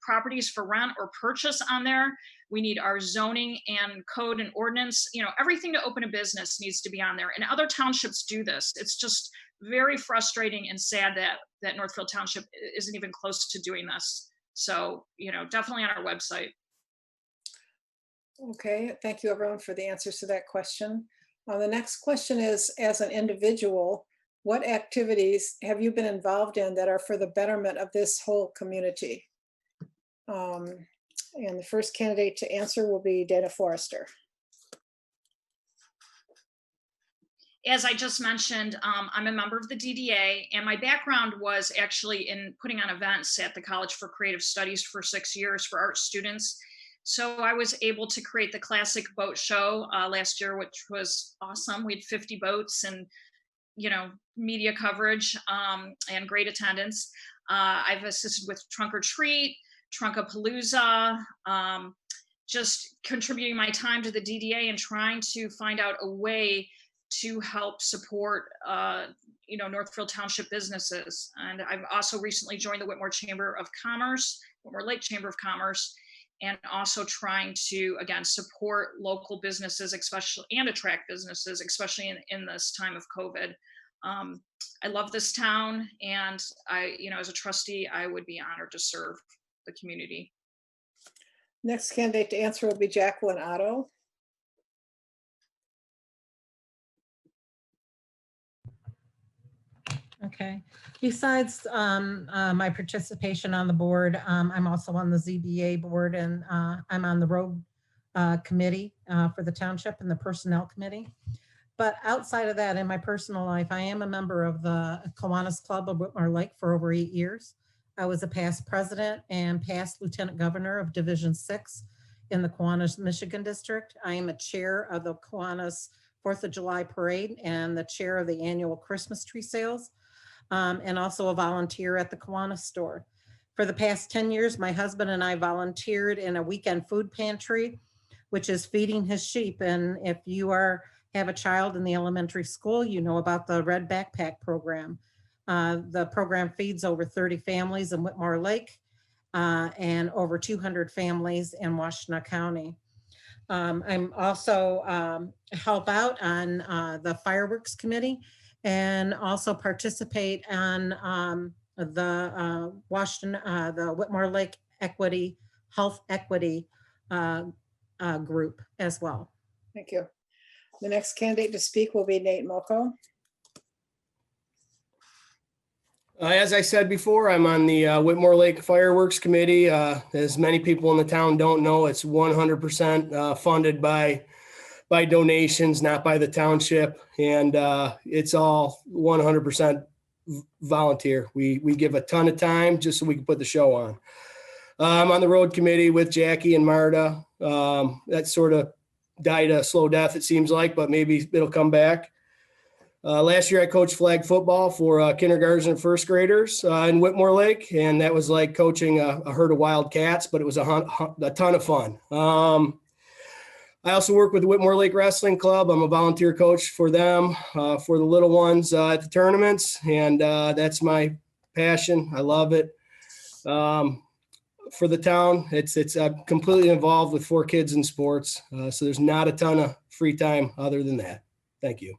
properties for rent or purchase on there. We need our zoning and code and ordinance. Everything to open a business needs to be on there. And other townships do this. It's just very frustrating and sad that Northfield Township isn't even close to doing this. So, definitely on our website. Okay, thank you everyone for the answers to that question. The next question is, as an individual, what activities have you been involved in that are for the betterment of this whole community? And the first candidate to answer will be Dana Forrester. As I just mentioned, I'm a member of the DDA, and my background was actually in putting on events at the College for Creative Studies for 6 years for art students. So I was able to create the classic boat show last year, which was awesome. We had 50 boats and, media coverage and great attendance. I've assisted with Trunk or Treat, Trunkapalooza, just contributing my time to the DDA and trying to find out a way to help support, Northfield Township businesses. And I've also recently joined the Whitmore Chamber of Commerce, Whitmore Lake Chamber of Commerce, and also trying to, again, support local businesses, especially, and attract businesses, especially in this time of COVID. I love this town, and as a trustee, I would be honored to serve the community. Next candidate to answer will be Jacqueline Otto. Okay. Besides my participation on the board, I'm also on the ZBA board, and I'm on the road committee for the township and the personnel committee. But outside of that, in my personal life, I am a member of the Kiwanis Club of Whitmore Lake for over 8 years. I was a past president and past lieutenant governor of Division 6 in the Kiwanis, Michigan district. I am a chair of the Kiwanis 4th of July parade and the chair of the annual Christmas tree sales. And also a volunteer at the Kiwanis store. For the past 10 years, my husband and I volunteered in a weekend food pantry, which is feeding his sheep. And if you have a child in the elementary school, you know about the Red Backpack program. The program feeds over 30 families in Whitmore Lake and over 200 families in Washtenaw County. I'm also help out on the fireworks committee, and also participate on the Whitmore Lake Equity, Health Equity group as well. Thank you. The next candidate to speak will be Nate Muchow. As I said before, I'm on the Whitmore Lake Fireworks Committee. As many people in the town don't know, it's 100% funded by donations, not by the township. And it's all 100% volunteer. We give a ton of time just so we can put the show on. I'm on the road committee with Jackie and Marta. That sort of died a slow death, it seems like, but maybe it'll come back. Last year I coached flag football for kindergartners and first graders in Whitmore Lake, and that was like coaching a herd of wild cats, but it was a ton of fun. I also work with the Whitmore Lake Wrestling Club. I'm a volunteer coach for them, for the little ones at the tournaments, and that's my passion. I love it. For the town, I'm completely involved with 4 kids in sports, so there's not a ton of free time other than that. Thank you.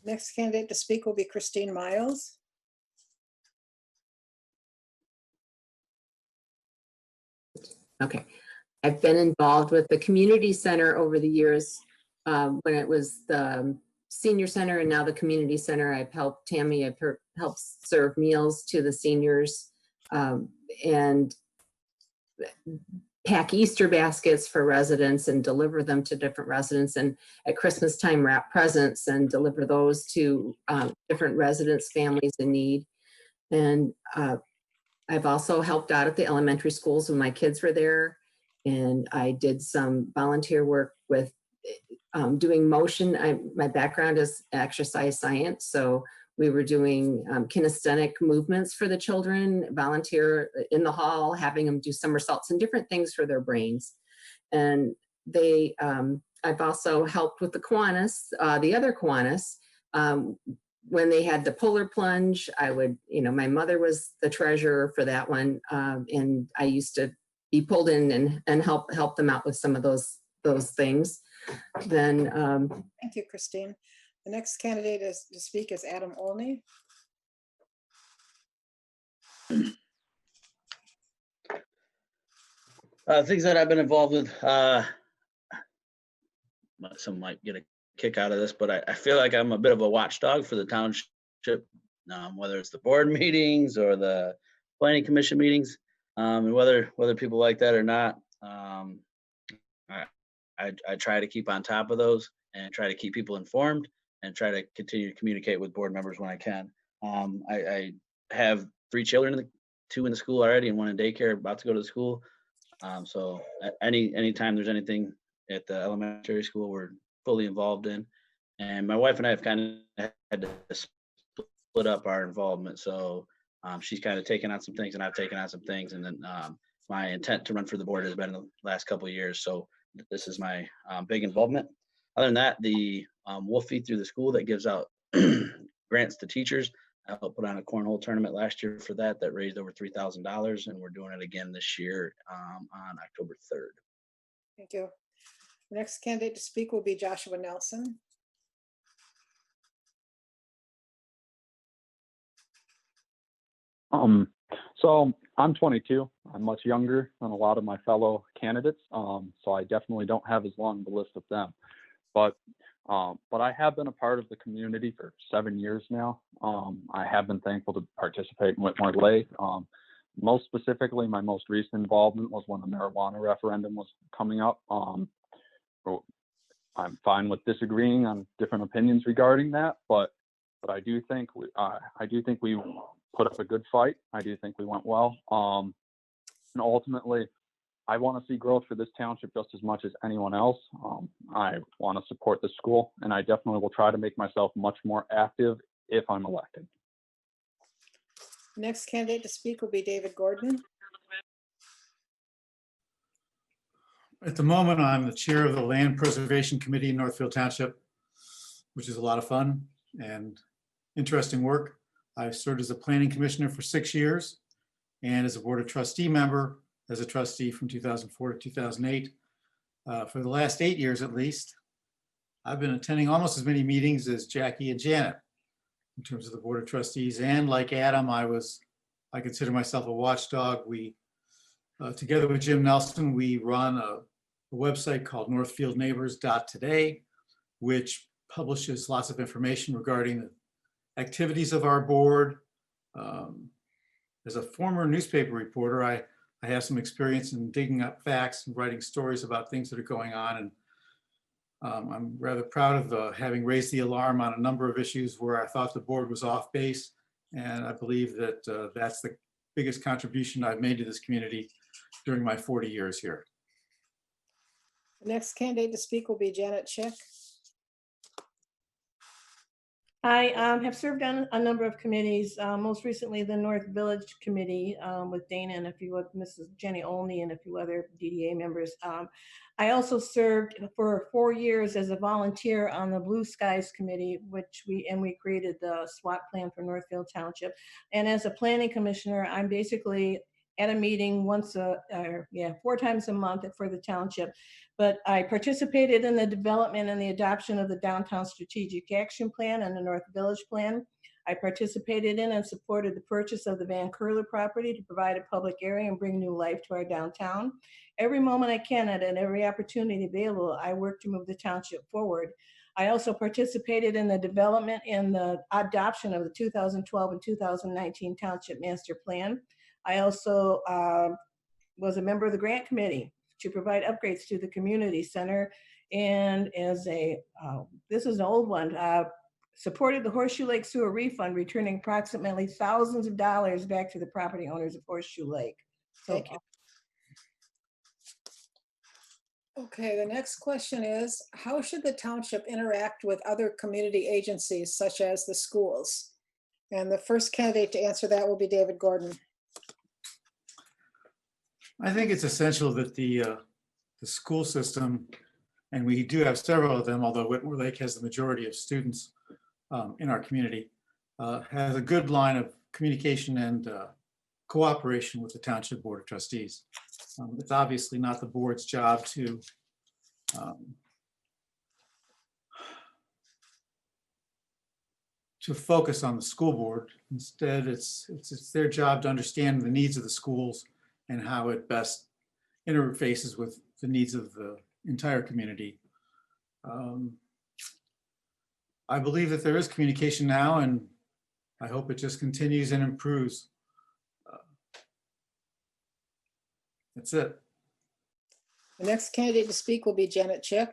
Next candidate to speak will be Christine Miles. Okay. I've been involved with the community center over the years. When it was the senior center and now the community center, I've helped Tammy, I've helped serve meals to the seniors and pack Easter baskets for residents and deliver them to different residents, and at Christmas time wrap presents and deliver those to different residents, families in need. And I've also helped out at the elementary schools when my kids were there. And I did some volunteer work with doing motion. My background is exercise science. So we were doing kinesthetic movements for the children, volunteer in the hall, having them do somersaults and different things for their brains. And I've also helped with the Kiwanis, the other Kiwanis. When they had the polar plunge, my mother was the treasurer for that one. And I used to be pulled in and help them out with some of those things. Then Thank you, Christine. The next candidate to speak is Adam Olney. Things that I've been involved with, some might get a kick out of this, but I feel like I'm a bit of a watchdog for the township, whether it's the board meetings or the planning commission meetings. And whether people like that or not, I try to keep on top of those and try to keep people informed and try to continue to communicate with board members when I can. I have 3 children, 2 in the school already and 1 in daycare, about to go to the school. So anytime there's anything at the elementary school, we're fully involved in. And my wife and I have kind of had to split up our involvement. So she's kind of taken on some things and I've taken on some things. And then my intent to run for the board has been in the last couple of years. So this is my big involvement. Other than that, the Wolf Feed through the school that gives out grants to teachers. I helped put on a cornhole tournament last year for that raised over $3,000, and we're doing it again this year on October 3rd. Thank you. The next candidate to speak will be Joshua Nelson. So I'm 22. I'm much younger than a lot of my fellow candidates. So I definitely don't have as long of a list of them. But I have been a part of the community for 7 years now. I have been thankful to participate in Whitmore Lake. Most specifically, my most recent involvement was when the marijuana referendum was coming up. I'm fine with disagreeing on different opinions regarding that, but I do think we put up a good fight. I do think we went well. And ultimately, I want to see growth for this township just as much as anyone else. I want to support the school, and I definitely will try to make myself much more active if I'm elected. Next candidate to speak will be David Gordon. At the moment, I'm the chair of the Land Preservation Committee in Northfield Township, which is a lot of fun and interesting work. I've served as a planning commissioner for 6 years and as a board of trustee member, as a trustee from 2004 to 2008. For the last 8 years at least, I've been attending almost as many meetings as Jackie and Janet in terms of the board of trustees. And like Adam, I consider myself a watchdog. We, together with Jim Nelson, we run a website called northfieldneighbors.today, which publishes lots of information regarding the activities of our board. As a former newspaper reporter, I have some experience in digging up facts and writing stories about things that are going on. And I'm rather proud of having raised the alarm on a number of issues where I thought the board was off base. And I believe that that's the biggest contribution I've made to this community during my 40 years here. The next candidate to speak will be Janet Chick. I have served on a number of committees, most recently the North Village Committee with Dana and a few of Mrs. Jenny Olney and a few other DDA members. I also served for 4 years as a volunteer on the Blue Skies Committee, which we created the SWAT plan for Northfield Township. And as a planning commissioner, I'm basically at a meeting 4 times a month for the township. But I participated in the development and the adoption of the Downtown Strategic Action Plan and the North Village Plan. I participated in and supported the purchase of the Van Curler property to provide a public area and bring new life to our downtown. Every moment I can and at every opportunity available, I work to move the township forward. I also participated in the development and the adoption of the 2012 and 2019 Township Master Plan. I also was a member of the grant committee to provide upgrades to the community center. And as this is an old one, supported the Horseshoe Lake Sewer refund, returning approximately thousands of dollars back to the property owners of Horseshoe Lake. So, Thank you. Okay, the next question is, how should the township interact with other community agencies such as the schools? And the first candidate to answer that will be David Gordon. I think it's essential that the school system, and we do have several of them, although Whitmore Lake has the majority of students in our community, has a good line of communication and cooperation with the Township Board of Trustees. It's obviously not the board's job to focus on the school board. Instead, it's their job to understand the needs of the schools and how it best interfaces with the needs of the entire community. I believe that there is communication now, and I hope it just continues and improves. That's it. The next candidate to speak will be Janet Chick.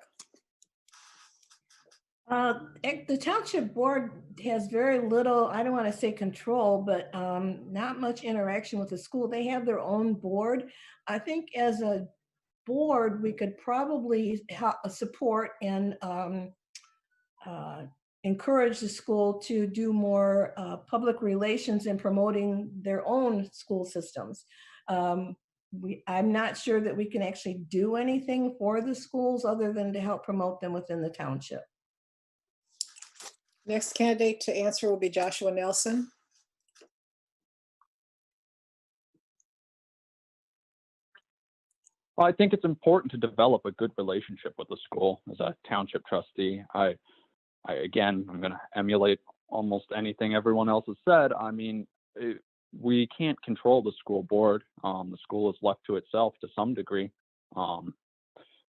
The Township Board has very little, I don't want to say control, but not much interaction with the school. They have their own board. I think as a board, we could probably support and encourage the school to do more public relations in promoting their own school systems. I'm not sure that we can actually do anything for the schools other than to help promote them within the township. Next candidate to answer will be Joshua Nelson. Well, I think it's important to develop a good relationship with the school as a township trustee. Again, I'm going to emulate almost anything everyone else has said. I mean, we can't control the school board. The school is left to itself to some degree.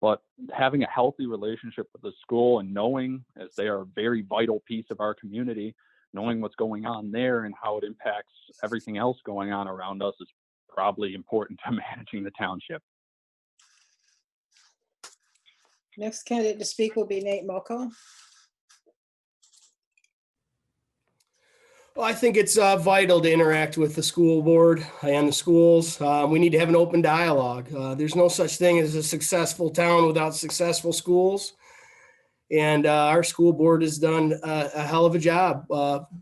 But having a healthy relationship with the school and knowing, as they are a very vital piece of our community, knowing what's going on there and how it impacts everything else going on around us is probably important to managing the township. Next candidate to speak will be Nate Muchow. Well, I think it's vital to interact with the school board and the schools. We need to have an open dialogue. There's no such thing as a successful town without successful schools. And our school board has done a hell of a job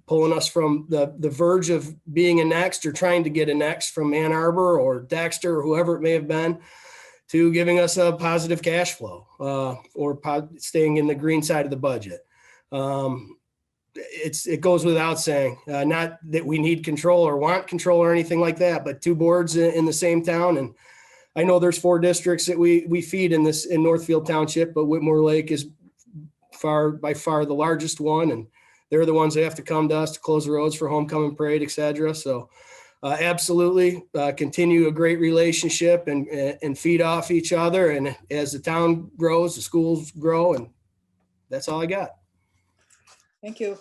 pulling us from the verge of being annexed or trying to get annexed from Ann Arbor or Dexter or whoever it may have been, to giving us a positive cash flow or staying in the green side of the budget. It goes without saying, not that we need control or want control or anything like that, but two boards in the same town. And I know there's 4 districts that we feed in Northfield Township, but Whitmore Lake is by far the largest one. And they're the ones that have to come to us to close the roads for homecoming parade, et cetera. So absolutely continue a great relationship and feed off each other. And as the town grows, the schools grow, and that's all I got. Thank you.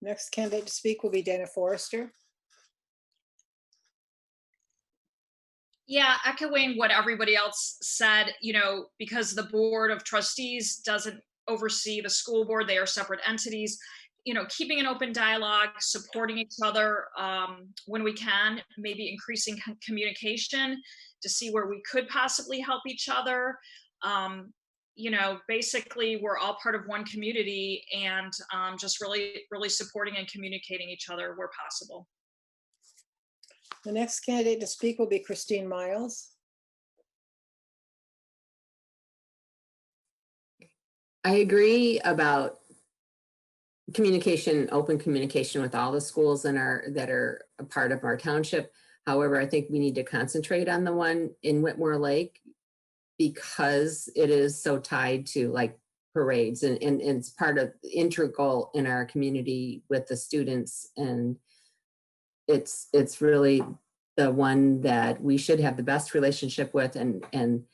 Next candidate to speak will be Dana Forrester. Yeah, echoing what everybody else said, because the Board of Trustees doesn't oversee the school board, they are separate entities. Keeping an open dialogue, supporting each other when we can, maybe increasing communication to see where we could possibly help each other. you know, basically we're all part of one community, and just really, really supporting and communicating each other where possible. The next candidate to speak will be Christine Miles. I agree about communication, open communication with all the schools that are a part of our township. However, I think we need to concentrate on the one in Whitmore Lake because it is so tied to like parades and it's part of integral in our community with the students. And it's really the one that we should have the best relationship with, and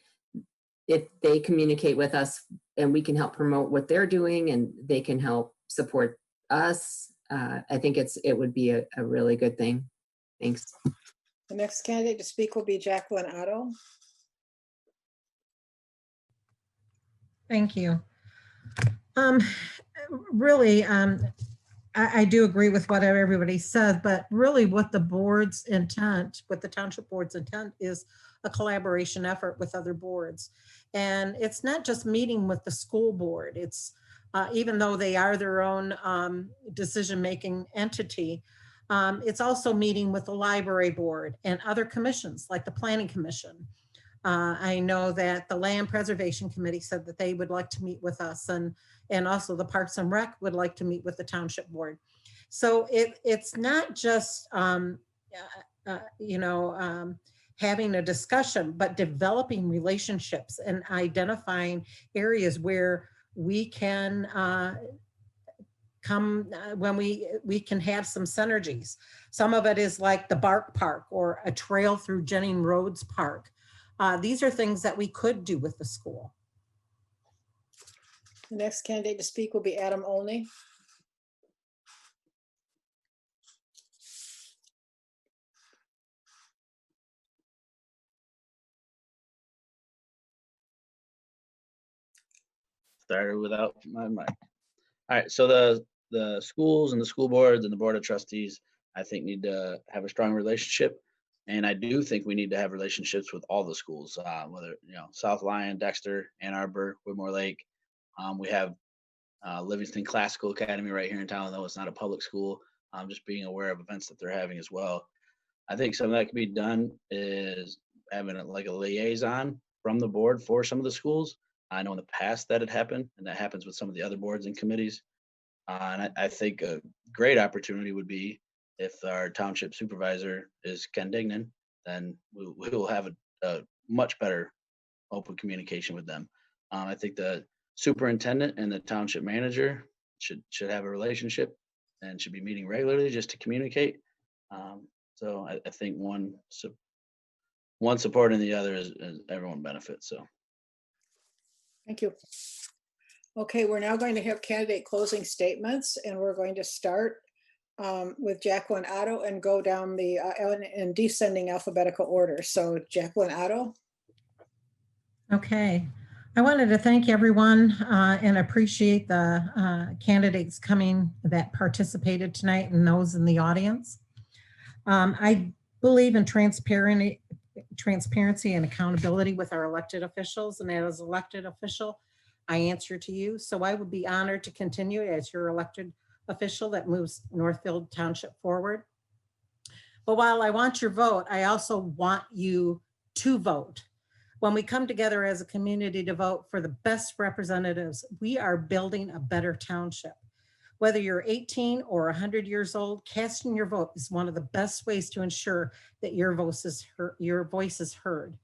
if they communicate with us and we can help promote what they're doing and they can help support us, I think it would be a really good thing. Thanks. The next candidate to speak will be Jacqueline Otto. Thank you. Really, I do agree with what everybody said, but really what the board's intent, what the township board's intent is a collaboration effort with other boards. And it's not just meeting with the school board. It's even though they are their own decision-making entity, it's also meeting with the library board and other commissions like the planning commission. I know that the Land Preservation Committee said that they would like to meet with us, and also the Parks and Rec would like to meet with the Township Board. So it's not just, having a discussion, but developing relationships and identifying areas where we can when we can have some synergies. Some of it is like the Bark Park or a trail through Jennings Roads Park. These are things that we could do with the school. The next candidate to speak will be Adam Olney. Started without my mic. All right, so the schools and the school boards and the board of trustees, I think, need to have a strong relationship. And I do think we need to have relationships with all the schools, whether, South Lyon, Dexter, Ann Arbor, Whitmore Lake. We have Livingston Classical Academy right here in town, though it's not a public school. Just being aware of events that they're having as well. I think something that can be done is having a liaison from the board for some of the schools. I know in the past that had happened, and that happens with some of the other boards and committees. And I think a great opportunity would be if our township supervisor is Ken Dignan, then we will have a much better open communication with them. I think the superintendent and the township manager should have a relationship and should be meeting regularly just to communicate. So I think one supporting the other is everyone benefits. So. Thank you. Okay, we're now going to have candidate closing statements, and we're going to start with Jacqueline Otto and go down the in descending alphabetical order. So Jacqueline Otto. Okay, I wanted to thank everyone and appreciate the candidates coming that participated tonight and those in the audience. I believe in transparency and accountability with our elected officials, and as elected official, I answer to you. So I would be honored to continue as your elected official that moves Northfield Township forward. But while I want your vote, I also want you to vote. When we come together as a community to vote for the best representatives, we are building a better township. Whether you're 18 or 100 years old, casting your vote is one of the best ways to ensure that your voice is heard.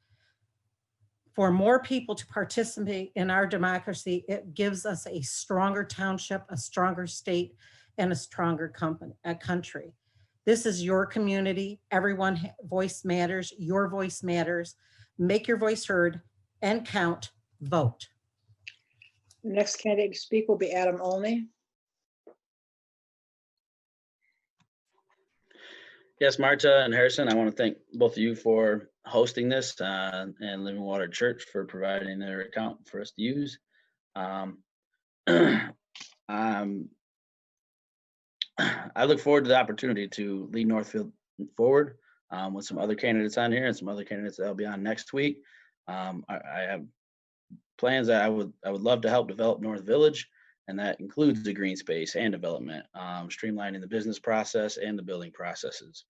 For more people to participate in our democracy, it gives us a stronger township, a stronger state, and a stronger country. This is your community. Everyone's voice matters. Your voice matters. Make your voice heard and count. Vote. The next candidate to speak will be Adam Olney. Yes, Marta and Harrison, I want to thank both of you for hosting this and Living Water Church for providing their account for us to use. I look forward to the opportunity to lead Northfield forward with some other candidates on here and some other candidates that'll be on next week. I have plans that I would love to help develop North Village, and that includes the green space and development, streamlining the business process and the building processes.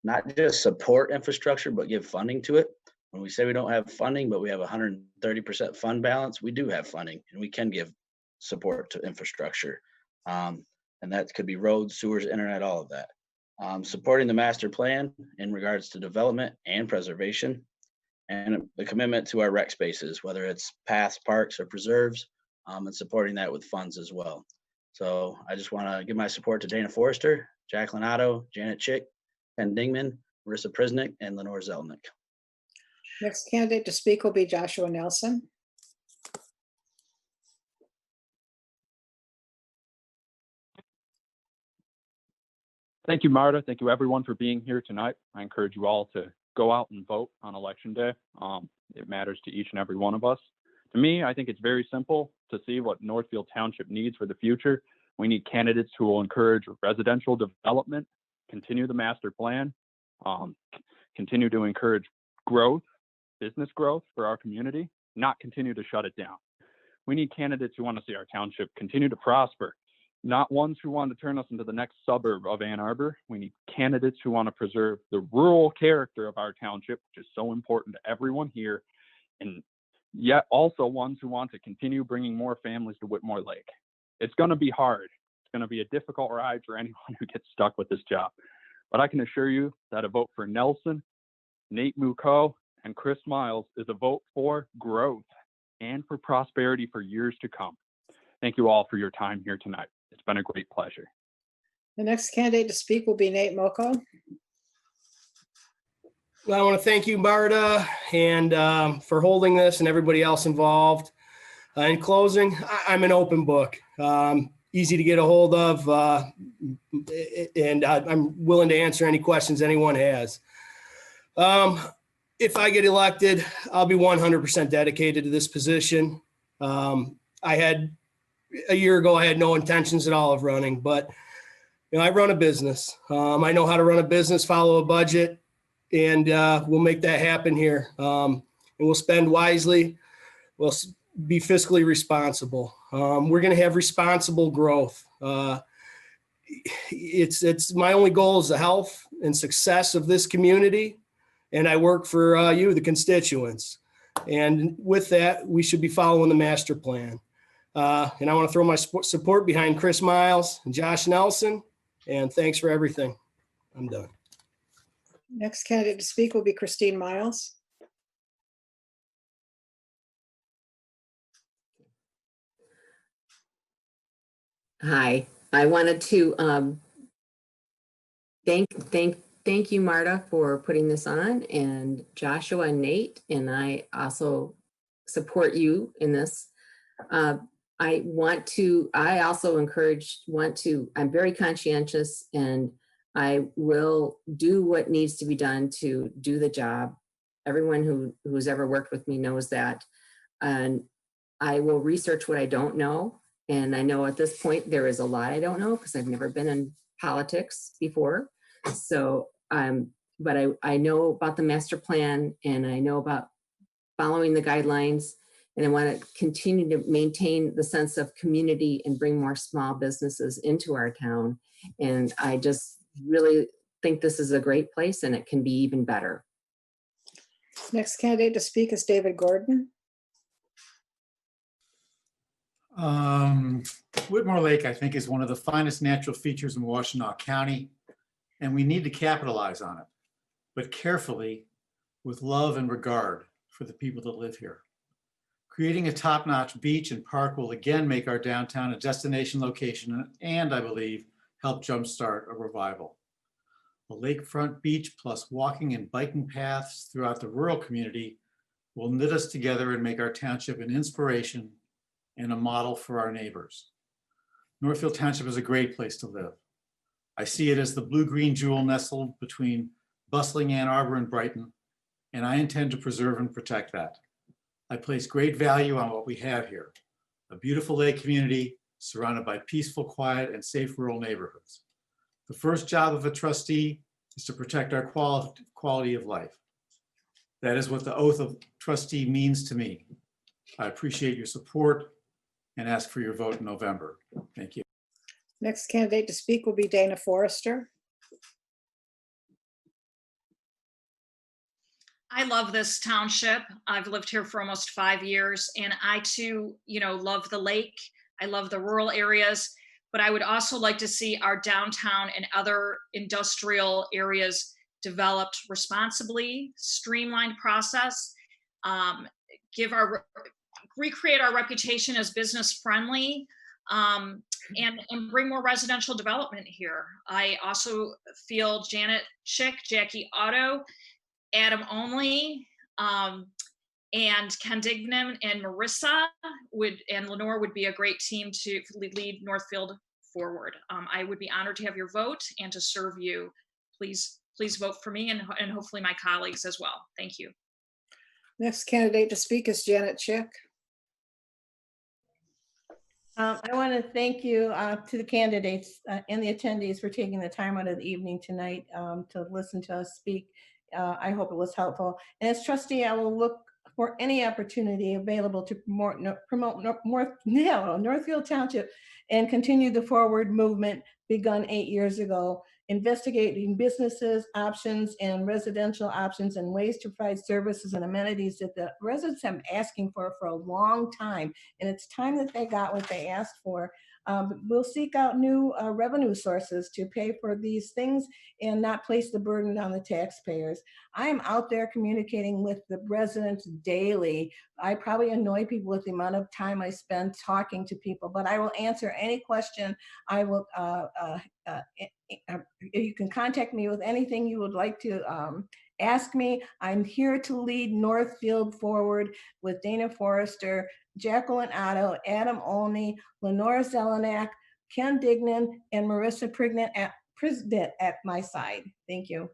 Not just support infrastructure, but give funding to it. When we say we don't have funding, but we have 130% fund balance, we do have funding, and we can give support to infrastructure. And that could be roads, sewers, internet, all of that. Supporting the master plan in regards to development and preservation, and the commitment to our rec spaces, whether it's paths, parks, or preserves, and supporting that with funds as well. So I just want to give my support to Dana Forrester, Jacqueline Otto, Janet Chick, Ken Dingman, Marissa Prisnick, and Lenore Zelnick. Next candidate to speak will be Joshua Nelson. Thank you, Marta. Thank you, everyone, for being here tonight. I encourage you all to go out and vote on Election Day. It matters to each and every one of us. To me, I think it's very simple to see what Northfield Township needs for the future. We need candidates who will encourage residential development, continue the master plan, continue to encourage growth, business growth for our community, not continue to shut it down. We need candidates who want to see our township continue to prosper, not ones who want to turn us into the next suburb of Ann Arbor. We need candidates who want to preserve the rural character of our township, which is so important to everyone here, and yet also ones who want to continue bringing more families to Whitmore Lake. It's going to be hard. It's going to be a difficult ride for anyone who gets stuck with this job. But I can assure you that a vote for Nelson, Nate Muchow, and Chris Miles is a vote for growth and for prosperity for years to come. Thank you all for your time here tonight. It's been a great pleasure. The next candidate to speak will be Nate Muchow. Well, I want to thank you, Marta, and for holding this and everybody else involved. In closing, I'm an open book, easy to get a hold of, and I'm willing to answer any questions anyone has. If I get elected, I'll be 100% dedicated to this position. A year ago, I had no intentions at all of running, but I run a business. I know how to run a business, follow a budget, and we'll make that happen here. And we'll spend wisely. We'll be fiscally responsible. We're going to have responsible growth. It's my only goal is the health and success of this community. And I work for you, the constituents. And with that, we should be following the master plan. And I want to throw my support behind Chris Miles and Josh Nelson. And thanks for everything. I'm done. Next candidate to speak will be Christine Miles. Hi, I wanted to thank you, Marta, for putting this on, and Joshua and Nate, and I also support you in this. I also I'm very conscientious, and I will do what needs to be done to do the job. Everyone who's ever worked with me knows that. And I will research what I don't know. And I know at this point, there is a lot I don't know because I've never been in politics before. So, but I know about the master plan, and I know about following the guidelines, and I want to continue to maintain the sense of community and bring more small businesses into our town. And I just really think this is a great place, and it can be even better. Next candidate to speak is David Gordon. Whitmore Lake, I think, is one of the finest natural features in Washtenaw County, and we need to capitalize on it, but carefully, with love and regard for the people that live here. Creating a top-notch beach and park will again make our downtown a destination location and, I believe, help jumpstart a revival. A lakefront beach plus walking and biking paths throughout the rural community will knit us together and make our township an inspiration and a model for our neighbors. Northfield Township is a great place to live. I see it as the blue-green jewel nestled between bustling Ann Arbor and Brighton, and I intend to preserve and protect that. I place great value on what we have here, a beautiful lake community surrounded by peaceful, quiet, and safe rural neighborhoods. The first job of a trustee is to protect our quality of life. That is what the oath of trustee means to me. I appreciate your support and ask for your vote in November. Thank you. Next candidate to speak will be Dana Forrester. I love this township. I've lived here for almost 5 years, and I too, love the lake. I love the rural areas, but I would also like to see our downtown and other industrial areas developed responsibly, streamlined process, recreate our reputation as business friendly, and bring more residential development here. I also feel Janet Chick, Jacki Otto, Adam Olney, and Ken Dignan and Marissa and Lenore would be a great team to lead Northfield forward. I would be honored to have your vote and to serve you. Please vote for me and hopefully my colleagues as well. Thank you. Next candidate to speak is Janet Chick. I want to thank you to the candidates and the attendees for taking the time out of the evening tonight to listen to us speak. I hope it was helpful. And as trustee, I will look for any opportunity available to promote Northfield Township and continue the forward movement begun 8 years ago, investigating businesses, options, and residential options and ways to provide services and amenities that the residents have been asking for a long time. And it's time that they got what they asked for. We'll seek out new revenue sources to pay for these things and not place the burden on the taxpayers. I am out there communicating with the residents daily. I probably annoy people with the amount of time I spend talking to people, but I will answer any question. I will. You can contact me with anything you would like to ask me. I'm here to lead Northfield forward with Dana Forrester, Jacqueline Otto, Adam Olney, Lenore Zelenak, Ken Dignan, and Marissa President at my side. Thank you.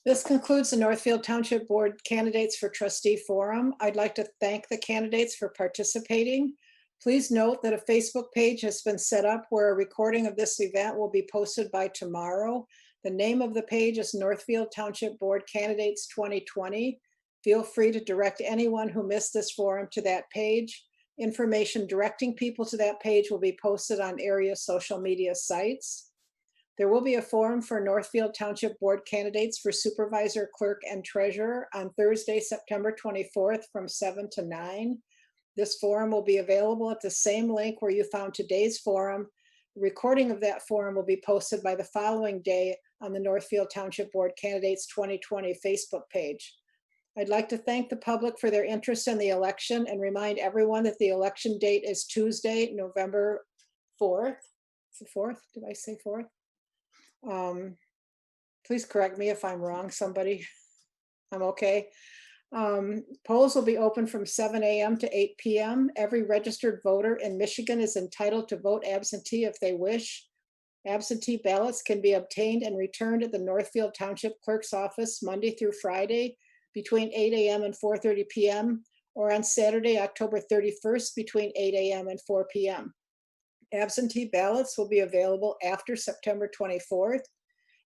This concludes the Northfield Township Board candidates for trustee forum. I'd like to thank the candidates for participating. Please note that a Facebook page has been set up where a recording of this event will be posted by tomorrow. The name of the page is Northfield Township Board Candidates 2020. Feel free to direct anyone who missed this forum to that page. Information directing people to that page will be posted on area social media sites. There will be a forum for Northfield Township Board candidates for supervisor, clerk, and treasurer on Thursday, September 24th from 7 to 9. This forum will be available at the same link where you found today's forum. The recording of that forum will be posted by the following day on the Northfield Township Board Candidates 2020 Facebook page. I'd like to thank the public for their interest in the election and remind everyone that the election date is Tuesday, November 4th. Is it 4th? Did I say 4th? Please correct me if I'm wrong, somebody. I'm okay. Polls will be open from 7 a.m. to 8 p.m. Every registered voter in Michigan is entitled to vote absentee if they wish. Absentee ballots can be obtained and returned at the Northfield Township Clerk's office Monday through Friday between 8 a.m. and 4:30 p.m. or on Saturday, October 31st between 8 a.m. and 4 p.m. Absentee ballots will be available after September 24th.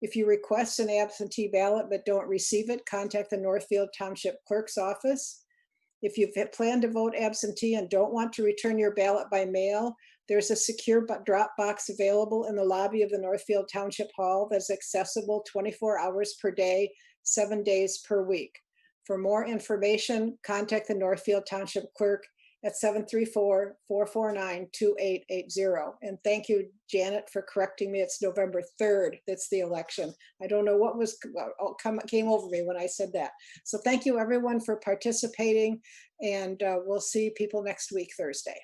If you request an absentee ballot but don't receive it, contact the Northfield Township Clerk's office. If you've planned to vote absentee and don't want to return your ballot by mail, there's a secure drop box available in the lobby of the Northfield Township Hall that's accessible 24 hours per day, 7 days per week. For more information, contact the Northfield Township Clerk at 734-449-2880. And thank you, Janet, for correcting me. It's November 3rd. That's the election. I don't know what came over me when I said that. So thank you everyone for participating, and we'll see people next week, Thursday.